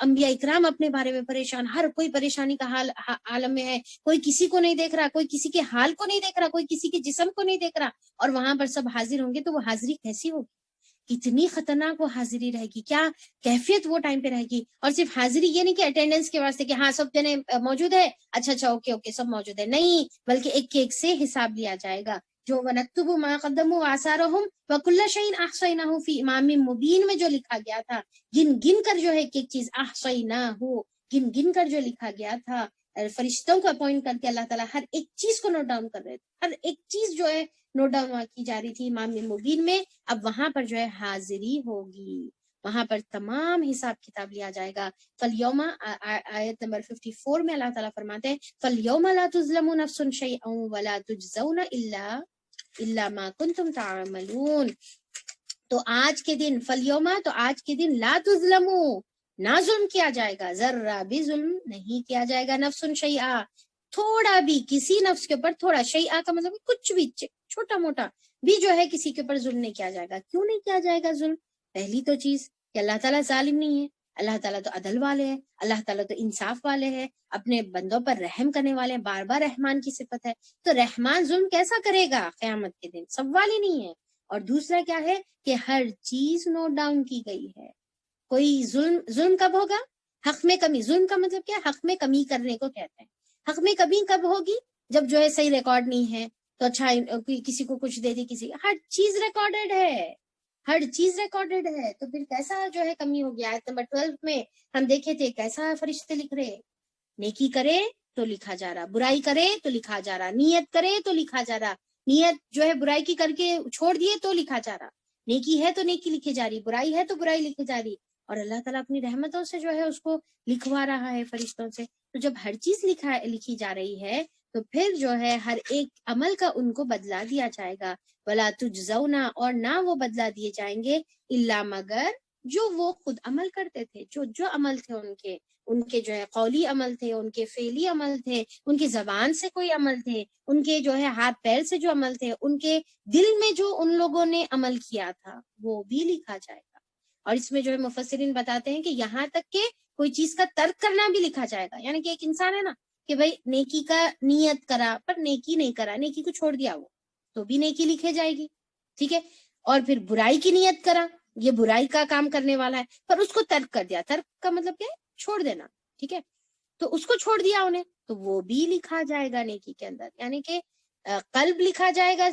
S1: انبیاء اکرام اپنے بارے میں پریشان، ہر کوئی پریشانی کا حال عالم میں ہے، کوئی کسی کو نہیں دیکھ رہا، کوئی کسی کے حال کو نہیں دیکھ رہا، کوئی کسی کے جسم کو نہیں دیکھ رہا، اور وہاں پر سب حاضر ہوں گے، تو وہ حاضری کیسی ہوگی، کتنی خطرناک وہ حاضری رہے گی، کیا کیفیت وہ ٹائم پہ رہے گی۔ اور صرف حاضری یہ نہیں کہ اٹینڈنس کے واسطے کہ ہاں سب جنے موجود ہے، اچھا اوکے سب موجود ہے، نہیں، بلکہ ایک ایک سے حساب لیا جائے گا۔ جو وَنَكْتُبُ مَا قَدَّمُوا وَآثَارَهُمْ وَكُلَّ شَيْءٍ أَحْصَيْنَاهُ فِي إِمَامٍ مُبِينٍ میں جو لکھا گیا تھا، گن کر جو ہے ایک ایک چیز، أَحْصَيْنَاهُ گن کر جو لکھا گیا تھا، فرشتوں کو اپوائنٹ کر کے اللہ تعالیٰ ہر ایک چیز کو نوٹ ڈاؤن کر رہے تھے، ہر ایک چیز جو ہے نوٹ ڈاؤن کی جا رہی تھی امام مبین میں۔ اب وہاں پر جو ہے حاضری ہوگی، وہاں پر تمام حساب کتاب لیا جائے گا۔ فَالْيَوْمَ، آیت نمبر 54 میں اللہ تعالیٰ فرماتے ہیں فَالْيَوْمَ لَا تُظْلَمُ نَفْسٌ شَيْئًا وَلَا تُجْزَوْنَ إِلَّا مَا كُنْتُمْ تَعْمَلُونَ۔ تو آج کے دن، فَالْيَوْمَ، تو آج کے دن، لا تظلمو، نہ ظلم کیا جائے گا، ذرہ بھی ظلم نہیں کیا جائے گا، نفس شیئا، تھوڑا بھی کسی نفس کے اوپر، تھوڑا، شیئا کا مطلب کچھ بھی چھوٹا موٹا بھی جو ہے کسی کے اوپر ظلم نہیں کیا جائے گا۔ کیوں نہیں کیا جائے گا ظلم؟ پہلی تو چیز کہ اللہ تعالیٰ ظالم نہیں ہے، اللہ تعالیٰ تو عدل والے ہیں، اللہ تعالیٰ تو انصاف والے ہیں، اپنے بندوں پر رحم کرنے والے ہیں، بار بار رحمان کی صفت ہے، تو رحمان ظلم کیسا کرے گا قیامت کے دن؟ سوال ہی نہیں ہے۔ اور دوسرا کیا ہے کہ ہر چیز نوٹ ڈاؤن کی گئی ہے۔ کوئی ظلم کب ہوگا؟ حق میں کمی۔ ظلم کا مطلب کیا ہے؟ حق میں کمی کرنے کو کہتے ہیں۔ حق میں کمی کب ہوگی؟ جب جو ہے صحیح ریکارڈ نہیں ہے، تو اچھا کسی کو کچھ دے دی، کسی، ہر چیز ریکارڈڈ ہے، ہر چیز ریکارڈڈ ہے، تو پھر کیسا جو ہے کمی ہوگی؟ آیت نمبر 12 میں ہم دیکھے تھے کیسا فرشتے لکھ رہے، نیکی کرے تو لکھا جا رہا، برائی کرے تو لکھا جا رہا، نیت کرے تو لکھا جا رہا، نیت جو ہے برائی کی کر کے چھوڑ دیے تو لکھا جا رہا، نیکی ہے تو نیکی لکھی جا رہی، برائی ہے تو برائی لکھی جا رہی، اور اللہ تعالیٰ اپنی رحمتوں سے جو ہے اس کو لکھوا رہا ہے فرشتوں سے۔ تو جب ہر چیز لکھی جا رہی ہے، تو پھر جو ہے ہر ایک عمل کا ان کو بدلا دیا جائے گا۔ وَلَا تُجْزَوْنَ، اور نہ وہ بدلا دیے جائیں گے، الا مگر جو وہ خود عمل کرتے تھے، جو عمل تھے ان کے جو ہے قولی عمل تھے، ان کے فعلی عمل تھے، ان کی زبان سے کوئی عمل تھے، ان کے جو ہے ہاتھ پیر سے جو عمل تھے، ان کے دل میں جو ان لوگوں نے عمل کیا تھا، وہ بھی لکھا جائے گا۔ اور اس میں جو ہے مفسرین بتاتے ہیں کہ یہاں تک کہ کوئی چیز کا ترک کرنا بھی لکھا جائے گا، یعنی کہ ایک انسان ہے نا کہ بھائی نیکی کا نیت کرا پر نیکی نہیں کرا، نیکی کو چھوڑ دیا وہ، تو بھی نیکی لکھے جائے گی، ٹھیک ہے، اور پھر برائی کی نیت کرا یہ برائی کا کام کرنے والا ہے، پر اس کو ترک کر دیا. ترک کا مطلب کیا ہے؟ چھوڑ دینا. ٹھیک ہے، تو اس کو چھوڑ دیا انہیں، تو وہ بھی لکھا جائے گا نیکی کے اندر. یعنی کہ قلب لکھا جائے گا،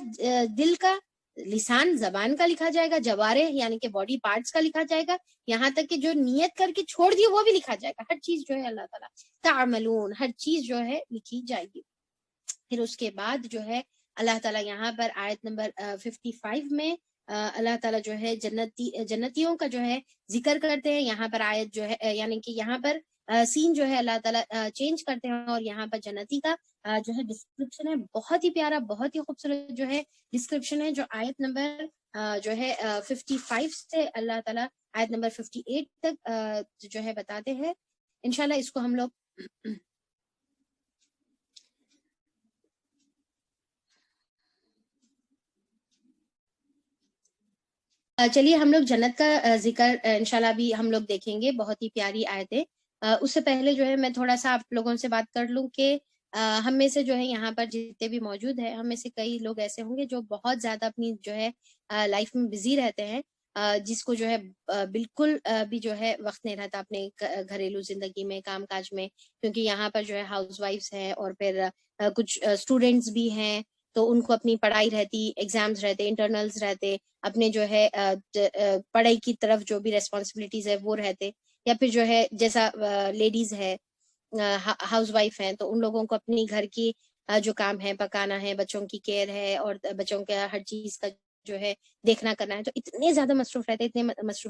S1: دل کا، لسان زبان کا لکھا جائے گا، جوارح یعنی کہ باڈی پارٹس کا لکھا جائے گا، یہاں تک کہ جو نیت کر کے چھوڑ دی وہ بھی لکھا جائے گا. ہر چیز جو ہے اللہ تعالیٰ تعملون، ہر چیز جو ہے لکھی جائے گی. پھر اس کے بعد جو ہے اللہ تعالیٰ یہاں پر آیت نمبر 55 میں اللہ تعالیٰ جو ہے جنتیوں کا جو ہے ذکر کرتے ہیں. یہاں پر آیت جو ہے یعنی کہ یہاں پر سین جو ہے اللہ تعالیٰ چینج کرتے ہیں، اور یہاں پر جنتی کا جو ہے ڈسکرپشن ہے، بہت ہی پیارا، بہت ہی خوبصورت جو ہے ڈسکرپشن ہے، جو آیت نمبر جو ہے 55 سے اللہ تعالیٰ آیت نمبر 58 تک جو ہے بتاتے ہیں. انشاءاللہ اس کو ہم لوگ چلیے ہم لوگ جنت کا ذکر انشاءاللہ بھی ہم لوگ دیکھیں گے. بہت ہی پیاری آیتیں. اس سے پہلے جو ہے میں تھوڑا سا آپ لوگوں سے بات کر لوں کہ ہم میں سے جو ہے یہاں پر جتنے بھی موجود ہیں، ہم میں سے کئی لوگ ایسے ہوں گے جو بہت زیادہ اپنی جو ہے لائف میں بزی رہتے ہیں، جس کو جو ہے بالکل بھی جو ہے وقت نہیں رہتا اپنے گھریلو زندگی میں، کام کاج میں. کیونکہ یہاں پر جو ہے ہاؤس وائفس ہیں، اور پھر کچھ اسٹوڈینٹس بھی ہیں، تو ان کو اپنی پڑھائی رہتی، ایگزامز رہتے، انٹرنلز رہتے، اپنے جو ہے پڑھائی کی طرف جو بھی ریسپانسبلٹیز ہے وہ رہتے، یا پھر جو ہے جیسا لیڈیز ہے، ہاؤس وائف ہیں، تو ان لوگوں کو اپنی گھر کی جو کام ہے، پکانا ہے، بچوں کی کیئر ہے، اور بچوں کا ہر چیز کا جو ہے دیکھنا کرنا ہے. تو اتنے زیادہ مصروف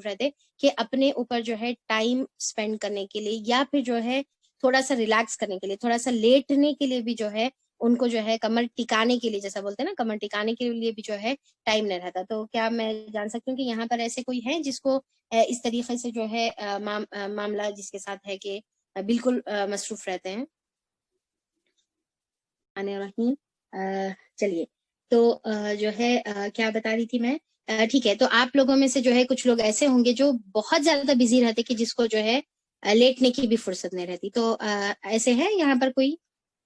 S1: رہتے کہ اپنے اوپر جو ہے ٹائم اسپینڈ کرنے کے لیے، یا پھر جو ہے تھوڑا سا ریلیکس کرنے کے لیے، تھوڑا سا لیٹنے کے لیے بھی جو ہے ان کو جو ہے کمر ٹکانے کے لیے، جیسا بولتے ہیں نا، کمر ٹکانے کے لیے بھی جو ہے ٹائم نہیں رہتا. تو کیا میں جان سکتی ہوں کہ یہاں پر ایسے کوئی ہے جس کو اس طریقے سے جو ہے معاملہ جس کے ساتھ ہے کہ بالکل مصروف رہتے ہیں؟ رحیم. چلیے تو جو ہے کیا بتا رہی تھی میں؟ ٹھیک ہے، تو آپ لوگوں میں سے جو ہے کچھ لوگ ایسے ہوں گے جو بہت زیادہ بزی رہتے کہ جس کو جو ہے لیٹنے کی بھی فرصت نہیں رہتی. تو ایسے ہے یہاں پر کوئی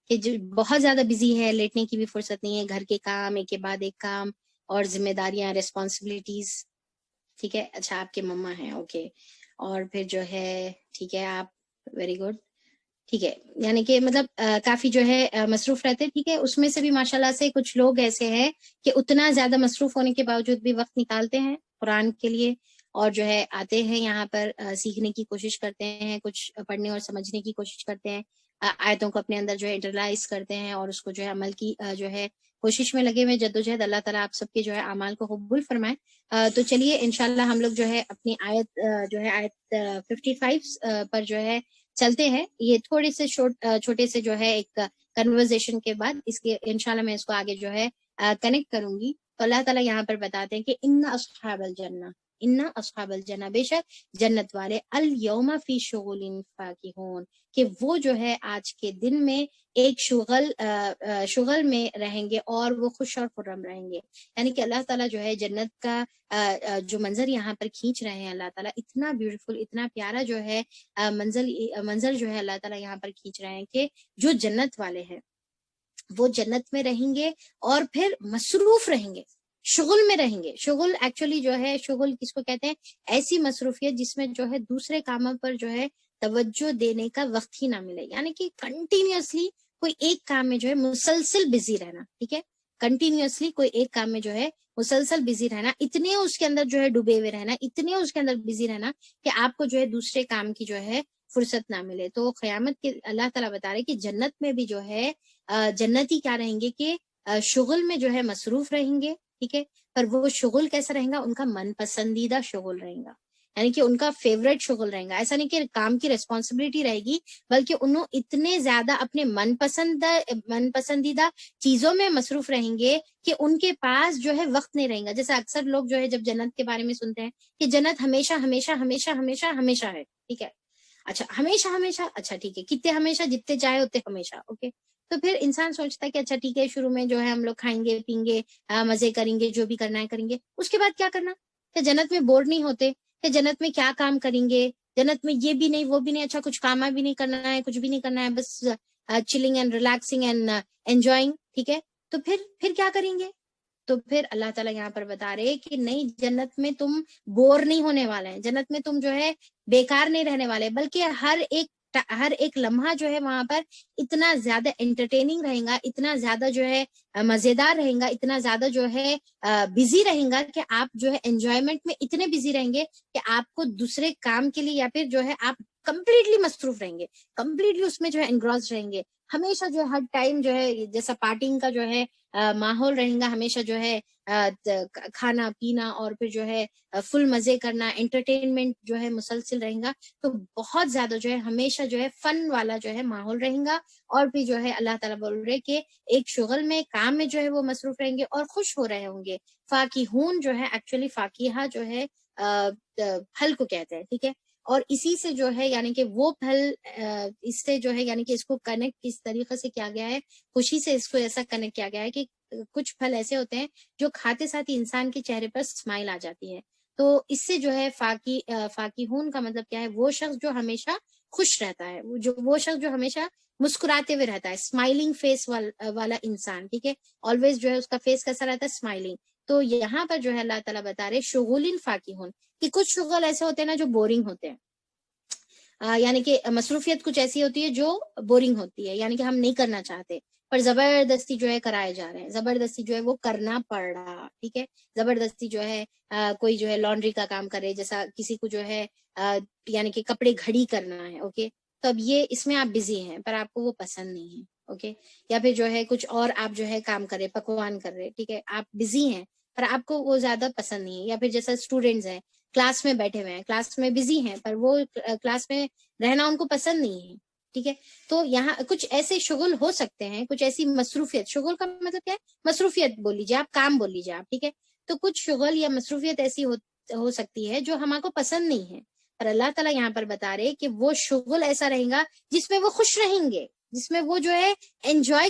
S1: کہ جو بہت زیادہ بزی ہے، لیٹنے کی بھی فرصت نہیں ہے، گھر کے کام ایک کے بعد ایک کام، اور ذمہ داریاں، ریسپانسبلٹیز؟ ٹھیک ہے، اچھا آپ کے مما ہیں، اوکے. اور پھر جو ہے ٹھیک ہے، آپ ویری گڈ. ٹھیک ہے، یعنی کہ مطلب کافی جو ہے مصروف رہتے. ٹھیک ہے، اس میں سے بھی ماشاءاللہ سے کچھ لوگ ایسے ہیں کہ اتنا زیادہ مصروف ہونے کے باوجود بھی وقت نکالتے ہیں قرآن کے لیے، اور جو ہے آتے ہیں یہاں پر سیکھنے کی کوشش کرتے ہیں، کچھ پڑھنے اور سمجھنے کی کوشش کرتے ہیں، آیتوں کو اپنے اندر جو ہے انٹرلائز کرتے ہیں، اور اس کو جو ہے عمل کی جو ہے کوشش میں لگے ہوئے جدوجہد. اللہ تعالیٰ آپ سب کے جو ہے اعمال کو قبول فرمائے. تو چلیے انشاءاللہ ہم لوگ جو ہے اپنی آیت جو ہے آیت 55 پر جو ہے چلتے ہیں. یہ تھوڑے سے چھوٹے سے جو ہے ایک کنورزیشن کے بعد اس کے انشاءاللہ میں اس کو آگے جو ہے کنیکٹ کروں گی. تو اللہ تعالیٰ یہاں پر بتاتے ہیں کہ ان اصحاب الجنہ، بے شک جنت والے، الیوم فی شغل فاکہون، کہ وہ جو ہے آج کے دن میں ایک شغل میں رہیں گے، اور وہ خوش اور خرم رہیں گے. یعنی کہ اللہ تعالیٰ جو ہے جنت کا جو منظر یہاں پر کھینچ رہے ہیں، اللہ تعالیٰ اتنا بیوٹیفل، اتنا پیارا جو ہے منظر جو ہے اللہ تعالیٰ یہاں پر کھینچ رہے ہیں کہ جو جنت والے ہیں وہ جنت میں رہیں گے، اور پھر مصروف رہیں گے، شغل میں رہیں گے. شغل ایکچولی جو ہے، شغل کس کو کہتے ہیں؟ ایسی مصروفیت جس میں جو ہے دوسرے کاموں پر جو ہے توجہ دینے کا وقت ہی نہ ملے. یعنی کہ کنٹینیوسلی کوئی ایک کام میں جو ہے مسلسل بزی رہنا. ٹھیک ہے، کنٹینیوسلی کوئی ایک کام میں جو ہے مسلسل بزی رہنا، اتنے اس کے اندر جو ہے ڈوبے ہوئے رہنا، اتنے اس کے اندر بزی رہنا کہ آپ کو جو ہے دوسرے کام کی جو ہے فرصت نہ ملے. تو قیامت کے اللہ تعالیٰ بتا رہے کہ جنت میں بھی جو ہے جنتی کیا رہیں گے کہ شغل میں جو ہے مصروف رہیں گے. ٹھیک ہے، پر وہ شغل کیسا رہیں گا؟ ان کا من پسندیدہ شغل رہیں گا، یعنی کہ ان کا فیوریٹ شغل رہیں گا. ایسا نہیں کہ کام کی ریسپانسبلٹی رہے گی، بلکہ انہوں اتنے زیادہ اپنے من پسندیدہ چیزوں میں مصروف رہیں گے کہ ان کے پاس جو ہے وقت نہیں رہیں گا. جیسے اکثر لوگ جو ہے جب جنت کے بارے میں سنتے ہیں کہ جنت ہمیشہ ہمیشہ ہمیشہ ہمیشہ ہمیشہ ہے. ٹھیک ہے، اچھا ہمیشہ ہمیشہ، اچھا ٹھیک ہے، کتنے ہمیشہ؟ جتنے چاہے اتنے ہمیشہ. اوکے، تو پھر انسان سوچتا ہے کہ اچھا ٹھیک ہے، شروع میں جو ہے ہم لوگ کھائیں گے پئیں گے، مزے کریں گے، جو بھی کرنا ہے کریں گے، اس کے بعد کیا کرنا؟ کہ جنت میں بور نہیں ہوتے؟ کہ جنت میں کیا کام کریں گے؟ جنت میں یہ بھی نہیں وہ بھی نہیں، اچھا کچھ کام بھی نہیں کرنا ہے، کچھ بھی نہیں کرنا ہے، بس chilling and relaxing and enjoying. ٹھیک ہے، تو پھر کیا کریں گے؟ تو پھر اللہ تعالیٰ یہاں پر بتا رہے کہ نہیں، جنت میں تم بور نہیں ہونے والے ہیں، جنت میں تم جو ہے بیکار نہیں رہنے والے، بلکہ ہر ایک لمحہ جو ہے وہاں پر اتنا زیادہ انٹرٹیننگ رہے گا، اتنا زیادہ جو ہے مزیدار رہے گا، اتنا زیادہ جو ہے بزی رہیں گا کہ آپ جو ہے انجوائمنٹ میں اتنے بزی رہیں گے کہ آپ کو دوسرے کام کے لیے یا پھر جو ہے آپ کمپلیٹلی مصروف رہیں گے، کمپلیٹلی اس میں جو ہے انگراس رہیں گے، ہمیشہ جو ہے ہر ٹائم جو ہے جیسا پارٹنگ کا جو ہے ماحول رہیں گا، ہمیشہ جو ہے کھانا پینا اور پھر جو ہے فل مزے کرنا، انٹرٹینمنٹ جو ہے مسلسل رہیں گا، تو بہت زیادہ جو ہے ہمیشہ جو ہے فن والا جو ہے ماحول رہیں گا، اور پھر جو ہے اللہ تعالیٰ بول رہے کہ ایک شغل میں کام میں جو ہے وہ مصروف رہیں گے اور خوش ہو رہے ہوں گے۔ فاکہون جو ہے ایکچولی فاکیہہ جو ہے پھل کو کہتے ہیں، ٹھیک ہے، اور اسی سے جو ہے یعنی کہ وہ پھل اس سے جو ہے یعنی کہ اس کو کنیکٹ کس طریقے سے کیا گیا ہے، خوشی سے اس کو ایسا کنیکٹ کیا گیا ہے کہ کچھ پھل ایسے ہوتے ہیں جو کھاتے ساتھ ہی انسان کے چہرے پر اسمائل آ جاتی ہے، تو اس سے جو ہے فاکہون کا مطلب کیا ہے، وہ شخص جو ہمیشہ خوش رہتا ہے، وہ شخص جو ہمیشہ مسکراتے ہوئے رہتا ہے، اسمائلنگ فیس والا انسان، ٹھیک ہے، آلویز جو ہے اس کا فیس کیسا رہتا ہے، اسمائلنگ۔ تو یہاں پر جو ہے اللہ تعالیٰ بتا رہے شغول فاکہون، کہ کچھ شغل ایسے ہوتے ہیں نا جو بورنگ ہوتے ہیں، یعنی کہ مصروفیت کچھ ایسی ہوتی ہے جو بورنگ ہوتی ہے، یعنی کہ ہم نہیں کرنا چاہتے پر زبردستی جو ہے کرائے جا رہے ہیں، زبردستی جو ہے وہ کرنا پڑ رہا، ٹھیک ہے، زبردستی جو ہے کوئی جو ہے لانڈری کا کام کرے، جیسا کسی کو جو ہے یعنی کہ کپڑے گھڑی کرنا ہے، اوکے، تو اب یہ اس میں آپ بزی ہیں پر آپ کو وہ پسند نہیں ہے، اوکے، یا پھر جو ہے کچھ اور آپ جو ہے کام کر رہے، پکوان کر رہے، ٹھیک ہے، آپ بزی ہیں پر آپ کو وہ زیادہ پسند نہیں ہے، یا پھر جیسا اسٹوڈینٹس ہیں کلاس میں بیٹھے ہوئے ہیں، کلاس میں بزی ہیں پر وہ کلاس میں رہنا ان کو پسند نہیں ہے، ٹھیک ہے، تو یہاں کچھ ایسے شغل ہو سکتے ہیں، کچھ ایسی مصروفیت، شغل کا مطلب کیا ہے، مصروفیت بول لیجیے آپ، کام بول لیجیے آپ، ٹھیک ہے، تو کچھ شغل یا مصروفیت ایسی ہو سکتی ہے جو ہمارے کو پسند نہیں ہے، پر اللہ تعالیٰ یہاں پر بتا رہے کہ وہ شغل ایسا رہے گا جس میں وہ خوش رہیں گے، جس میں وہ جو ہے انجوائے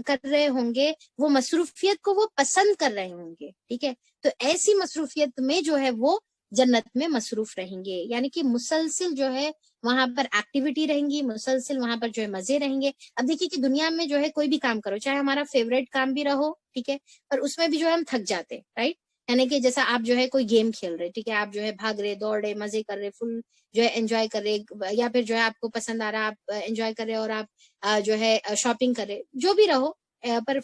S1: کر رہے ہوں گے، وہ مصروفیت کو وہ پسند کر رہے ہوں گے، ٹھیک ہے، تو ایسی مصروفیت میں جو ہے وہ جنت میں مصروف رہیں گے، یعنی کہ مسلسل جو ہے وہاں پر ایکٹیویٹی رہیں گی، مسلسل وہاں پر جو ہے مزے رہیں گے۔ اب دیکھیے کہ دنیا میں جو ہے کوئی بھی کام کرو، چاہے ہمارا فیوریٹ کام بھی رہو، ٹھیک ہے، پر اس میں بھی جو ہے ہم تھک جاتے، رائٹ، یعنی کہ جیسا آپ جو ہے کوئی گیم کھیل رہے، ٹھیک ہے، آپ جو ہے بھاگ رہے، دوڑ رہے، مزے کر رہے، فل جو ہے انجوائے کر رہے، یا پھر جو ہے آپ کو پسند آ رہا، آپ انجوائے کر رہے اور آپ جو ہے شاپنگ کر رہے، جو بھی رہو، پر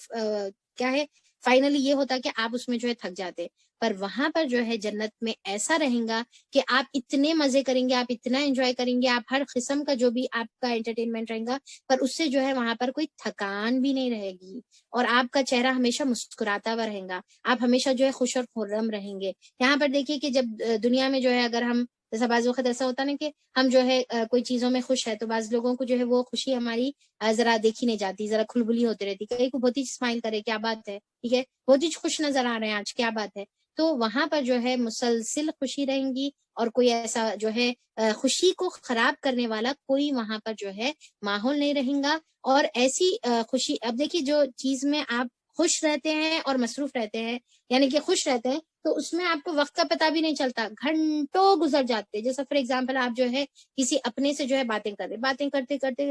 S1: کیا ہے فائنلی یہ ہوتا کہ آپ اس میں جو ہے تھک جاتے، پر وہاں پر جو ہے جنت میں ایسا رہیں گا کہ آپ اتنے مزے کریں گے، آپ اتنا انجوائے کریں گے، آپ ہر قسم کا جو بھی آپ کا انٹرٹینمنٹ رہے گا، پر اس سے جو ہے وہاں پر کوئی تھکان بھی نہیں رہے گی، اور آپ کا چہرہ ہمیشہ مسکراتا ہوا رہے گا، آپ ہمیشہ جو ہے خوش اور خرم رہیں گے۔ یہاں پر دیکھیے کہ جب دنیا میں جو ہے اگر ہم جیسا بعض وقت ایسا ہوتا نا کہ ہم جو ہے کوئی چیزوں میں خوش ہے، تو بعض لوگوں کو جو ہے وہ خوشی ہماری ذرا دیکھی نہیں جاتی، ذرا کھلبلی ہوتی رہتی، کئی کو بہت ہی اسمائل کرے، کیا بات ہے، ٹھیک ہے، بہت ہی خوش نظر آ رہے ہیں آج، کیا بات ہے، تو وہاں پر جو ہے مسلسل خوشی رہیں گی، اور کوئی ایسا جو ہے خوشی کو خراب کرنے والا کوئی وہاں پر جو ہے ماحول نہیں رہیں گا، اور ایسی خوشی، اب دیکھیے جو چیز میں آپ خوش رہتے ہیں اور مصروف رہتے ہیں، یعنی کہ خوش رہتے ہیں تو اس میں آپ کو وقت کا پتہ بھی نہیں چلتا، گھنٹوں گزر جاتے، جیسا فار ایگزامپل آپ جو ہے کسی اپنے سے جو ہے باتیں کر رہے، باتیں کرتے کرتے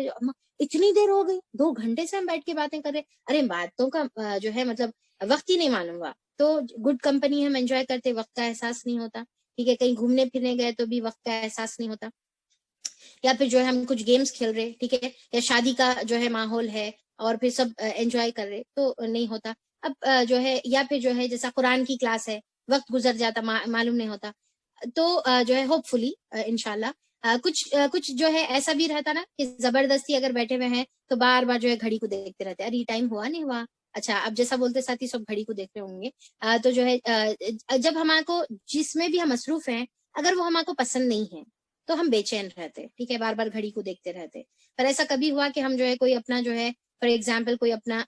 S1: اتنی دیر ہو گئی، 2 گھنٹے سے ہم بیٹھ کے باتیں کر رہے، ارے باتوں کا جو ہے مطلب وقت ہی نہیں معلوم ہوا، تو گڈ کمپنی ہم انجوائے کرتے، وقت کا احساس نہیں ہوتا، ٹھیک ہے، کہیں گھومنے پھرنے گئے تو بھی وقت کا احساس نہیں ہوتا، یا پھر جو ہے ہم کچھ گیمز کھیل رہے، ٹھیک ہے، یا شادی کا جو ہے ماحول ہے اور پھر سب انجوائے کر رہے تو نہیں ہوتا، اب جو ہے یا پھر جو ہے جیسا قرآن کی کلاس ہے، وقت گزر جاتا، معلوم نہیں ہوتا، تو جو ہے ہوپ فلی انشاءاللہ کچھ جو ہے ایسا بھی رہتا نا کہ زبردستی اگر بیٹھے ہوئے ہیں تو بار بار جو ہے گھڑی کو دیکھتے رہتے، ارے ٹائم ہوا نہیں ہوا، اچھا اب جیسا بولتے ساتھی سب گھڑی کو دیکھ رہے ہوں گے، تو جو ہے جب ہمارے کو جس میں بھی ہم مصروف ہیں اگر وہ ہمارے کو پسند نہیں ہے تو ہم بے چین رہتے، ٹھیک ہے، بار بار گھڑی کو دیکھتے رہتے، پر ایسا کبھی ہوا کہ ہم جو ہے کوئی اپنا جو ہے فار ایگزامپل کوئی اپنا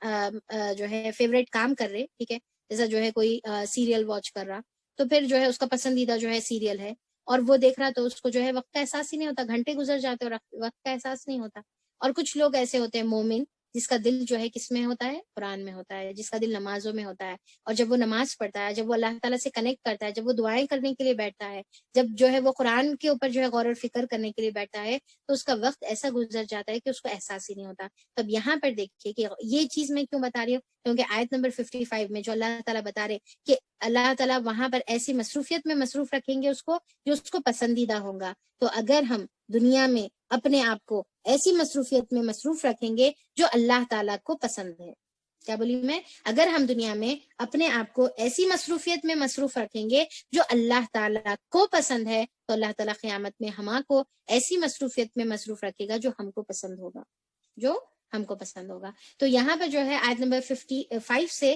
S1: جو ہے فیوریٹ کام کر رہے، ٹھیک ہے، جیسا جو ہے کوئی سیریل واچ کر رہا، تو پھر جو ہے اس کا پسندیدہ جو ہے سیریل ہے اور وہ دیکھ رہا، تو اس کو جو ہے وقت کا احساس ہی نہیں ہوتا، گھنٹے گزر جاتے اور وقت کا احساس نہیں ہوتا، اور کچھ لوگ ایسے ہوتے ہیں مومن
S2: جس کا دل جو ہے کس میں ہوتا ہے؟ قرآن میں ہوتا ہے، جس کا دل نمازوں میں ہوتا ہے، اور جب وہ نماز پڑھتا ہے، جب وہ اللہ تعالیٰ سے کنیکٹ کرتا ہے، جب وہ دعائیں کرنے کے لیے بیٹھتا ہے، جب جو ہے وہ قرآن کے اوپر جو ہے غور و فکر کرنے کے لیے بیٹھتا ہے، تو اس کا وقت ایسا گزر جاتا ہے کہ اس کو احساس ہی نہیں ہوتا. تب یہاں پر دیکھیے کہ یہ چیز میں کیوں بتا رہی ہوں، کیونکہ آیت نمبر 55 میں جو اللہ تعالیٰ بتا رہے کہ اللہ تعالیٰ وہاں پر ایسی مصروفیت میں مصروف رکھیں گے اس کو جو اس کو پسندیدہ ہوگا. تو اگر ہم دنیا میں اپنے آپ کو ایسی مصروفیت میں مصروف رکھیں گے جو اللہ تعالیٰ کو پسند ہے، کیا بولی میں، اگر ہم دنیا میں اپنے آپ کو ایسی مصروفیت میں مصروف رکھیں گے جو اللہ تعالیٰ کو پسند ہے، تو اللہ تعالیٰ قیامت میں ہما کو ایسی مصروفیت میں مصروف رکھے گا جو ہم کو پسند ہوگا، جو ہم کو پسند ہوگا. تو یہاں پر جو ہے آیت نمبر 55 سے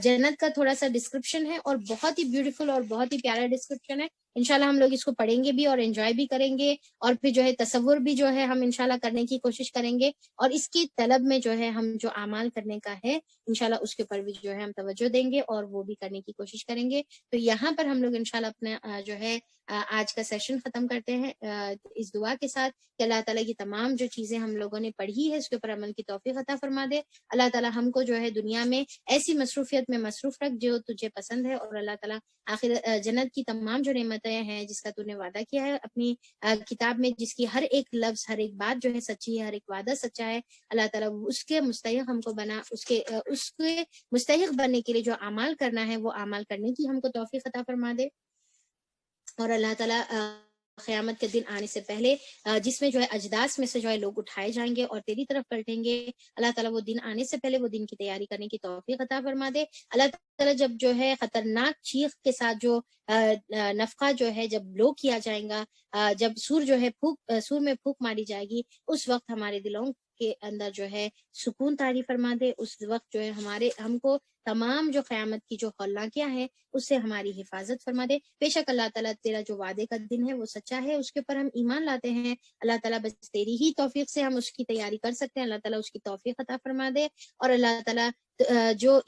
S2: جنت کا تھوڑا سا ڈسکرپشن ہے، اور بہت ہی بیوٹیفل اور بہت ہی پیارا ڈسکرپشن ہے. انشاءاللہ ہم لوگ اس کو پڑھیں گے بھی اور انجوائے بھی کریں گے، اور پھر جو ہے تصور بھی جو ہے ہم انشاءاللہ کرنے کی کوشش کریں گے، اور اس کی طلب میں جو ہے ہم جو اعمال کرنے کا ہے انشاءاللہ اس کے اوپر بھی جو ہے ہم توجہ دیں گے اور وہ بھی کرنے کی کوشش کریں گے. تو یہاں پر ہم لوگ انشاءاللہ اپنا جو ہے آج کا سیشن ختم کرتے ہیں اس دعا کے ساتھ کہ اللہ تعالیٰ کی تمام جو چیزیں ہم لوگوں نے پڑھی ہے اس کے اوپر عمل کی توفیق عطا فرما دے. اللہ تعالیٰ ہم کو جو ہے دنیا میں ایسی مصروفیت میں مصروف رکھ جو تجھے پسند ہے، اور اللہ تعالیٰ آخر جنت کی تمام جو نعمتیں ہیں جس کا تو نے وعدہ کیا ہے اپنی کتاب میں، جس کی ہر ایک لفظ ہر ایک بات جو ہے سچی ہے، ہر ایک وعدہ سچا ہے، اللہ تعالیٰ اس کے مستحق ہم کو بنا، اس کے مستحق بننے کے لیے جو اعمال کرنا ہے وہ اعمال کرنے کی ہم کو توفیق عطا فرما دے. اور اللہ تعالیٰ قیامت کے دن آنے سے پہلے جس میں جو ہے اجداث میں سے جو ہے لوگ اٹھائے جائیں گے اور تیری طرف پلٹیں گے، اللہ تعالیٰ وہ دن آنے سے پہلے وہ دن کی تیاری کرنے کی توفیق عطا فرما دے. اللہ تعالیٰ جب جو ہے خطرناک چیخ کے ساتھ جو نفقہ جو ہے جب لو کیا جائے گا، جب سور جو ہے سور میں پھونک ماری جائے گی، اس وقت ہمارے دلوں کے اندر جو ہے سکون طاری فرما دے. اس وقت جو ہے ہم کو تمام جو قیامت کی جو ہولناکیاں ہیں اس سے ہماری حفاظت فرما دے. بے شک اللہ تعالیٰ تیرا جو وعدے کا دن ہے وہ سچا ہے، اس کے اوپر ہم ایمان لاتے ہیں. اللہ تعالیٰ بس تیری ہی توفیق سے ہم اس کی تیاری کر سکتے ہیں. اللہ تعالیٰ اس کی توفیق عطا فرما دے. اور اللہ تعالیٰ جو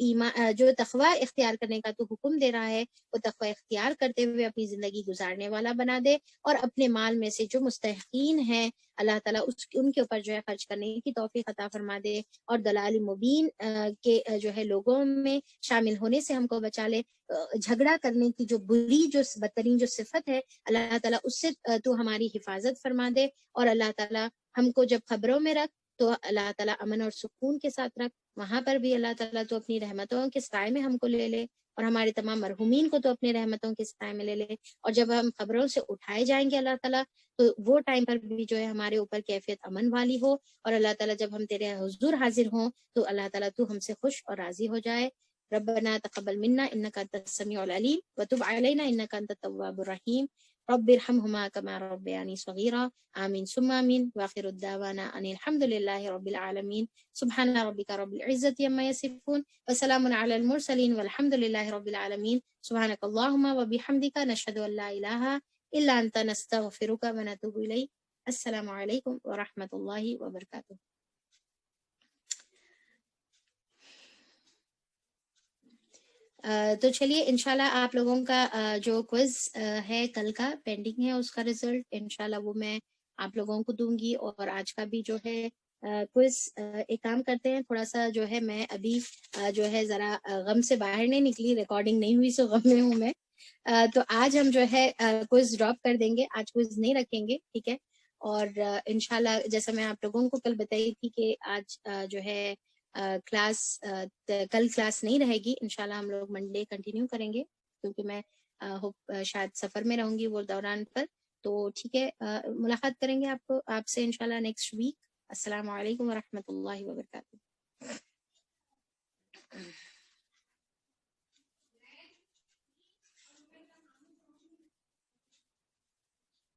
S2: تقوی اختیار کرنے کا تو حکم دے رہا ہے وہ تقوی اختیار کرتے ہوئے اپنی زندگی گزارنے والا بنا دے. اور اپنے مال میں سے جو مستحقین ہیں اللہ تعالیٰ ان کے اوپر جو ہے خرچ کرنے کی توفیق عطا فرما دے. اور دلال مبین کے جو ہے لوگوں میں شامل ہونے سے ہم کو بچا لے. جھگڑا کرنے کی جو بری جو بدترین جو صفت ہے اللہ تعالیٰ اس سے تو ہماری حفاظت فرما دے. اور اللہ تعالیٰ ہم کو جب خبروں میں رکھ تو اللہ تعالیٰ امن اور سکون کے ساتھ رکھ، وہاں پر بھی اللہ تعالیٰ تو اپنی رحمتوں کے سائے میں ہم کو لے لے، اور ہمارے تمام مرحومین کو تو اپنے رحمتوں کے سائے میں لے لے. اور جب ہم خبروں سے اٹھائے جائیں گے اللہ تعالیٰ تو وہ ٹائم پر بھی جو ہے ہمارے اوپر کیفیت امن والی ہو. اور اللہ تعالیٰ جب ہم تیرے حضور حاضر ہوں تو اللہ تعالیٰ تو ہم سے خوش اور راضی ہو جائے. ربنا تقبل منا انك انت السميع العليم وتب علينا انك انت التواب الرحيم. رب ارحمهما كما ربياني صغيرا. آمين ثم آمين. واخر الدعوانا ان الحمد لله رب العالمين. سبحان ربك رب العزة عما يصفون وسلام على المرسلين والحمد لله رب العالمين. سبحانك اللهم وبحمدك نشهد ان لا اله الا انت نستغفرك ونتوب اليك. السلام عليكم ورحمة الله وبركاته. تو چلیے انشاءاللہ آپ لوگوں کا جو کوئز ہے کل کا پینڈنگ ہے اس کا رزلٹ انشاءاللہ وہ میں آپ لوگوں کو دوں گی. اور آج کا بھی جو ہے کوئز ایک کام کرتے ہیں، تھوڑا سا جو ہے میں ابھی جو ہے ذرا غم سے باہر نہیں نکلی، ریکارڈنگ نہیں ہوئی سو غم میں ہوں میں. تو آج ہم جو ہے کوئز ڈراپ کر دیں گے، آج کوئز نہیں رکھیں گے، ٹھیک ہے. اور انشاءاللہ جیسا میں آپ لوگوں کو کل بتائی تھی کہ آج جو ہے کلاس کل کلاس نہیں رہے گی، انشاءاللہ ہم لوگ منڈے کنٹینیو کریں گے کیونکہ میں شاید سفر میں رہوں گی وہ دوران پر. تو ٹھیک ہے، ملاقات کریں گے آپ سے انشاءاللہ نیکسٹ ویک. السلام علیکم ورحمۃ اللہ وبرکاتہ.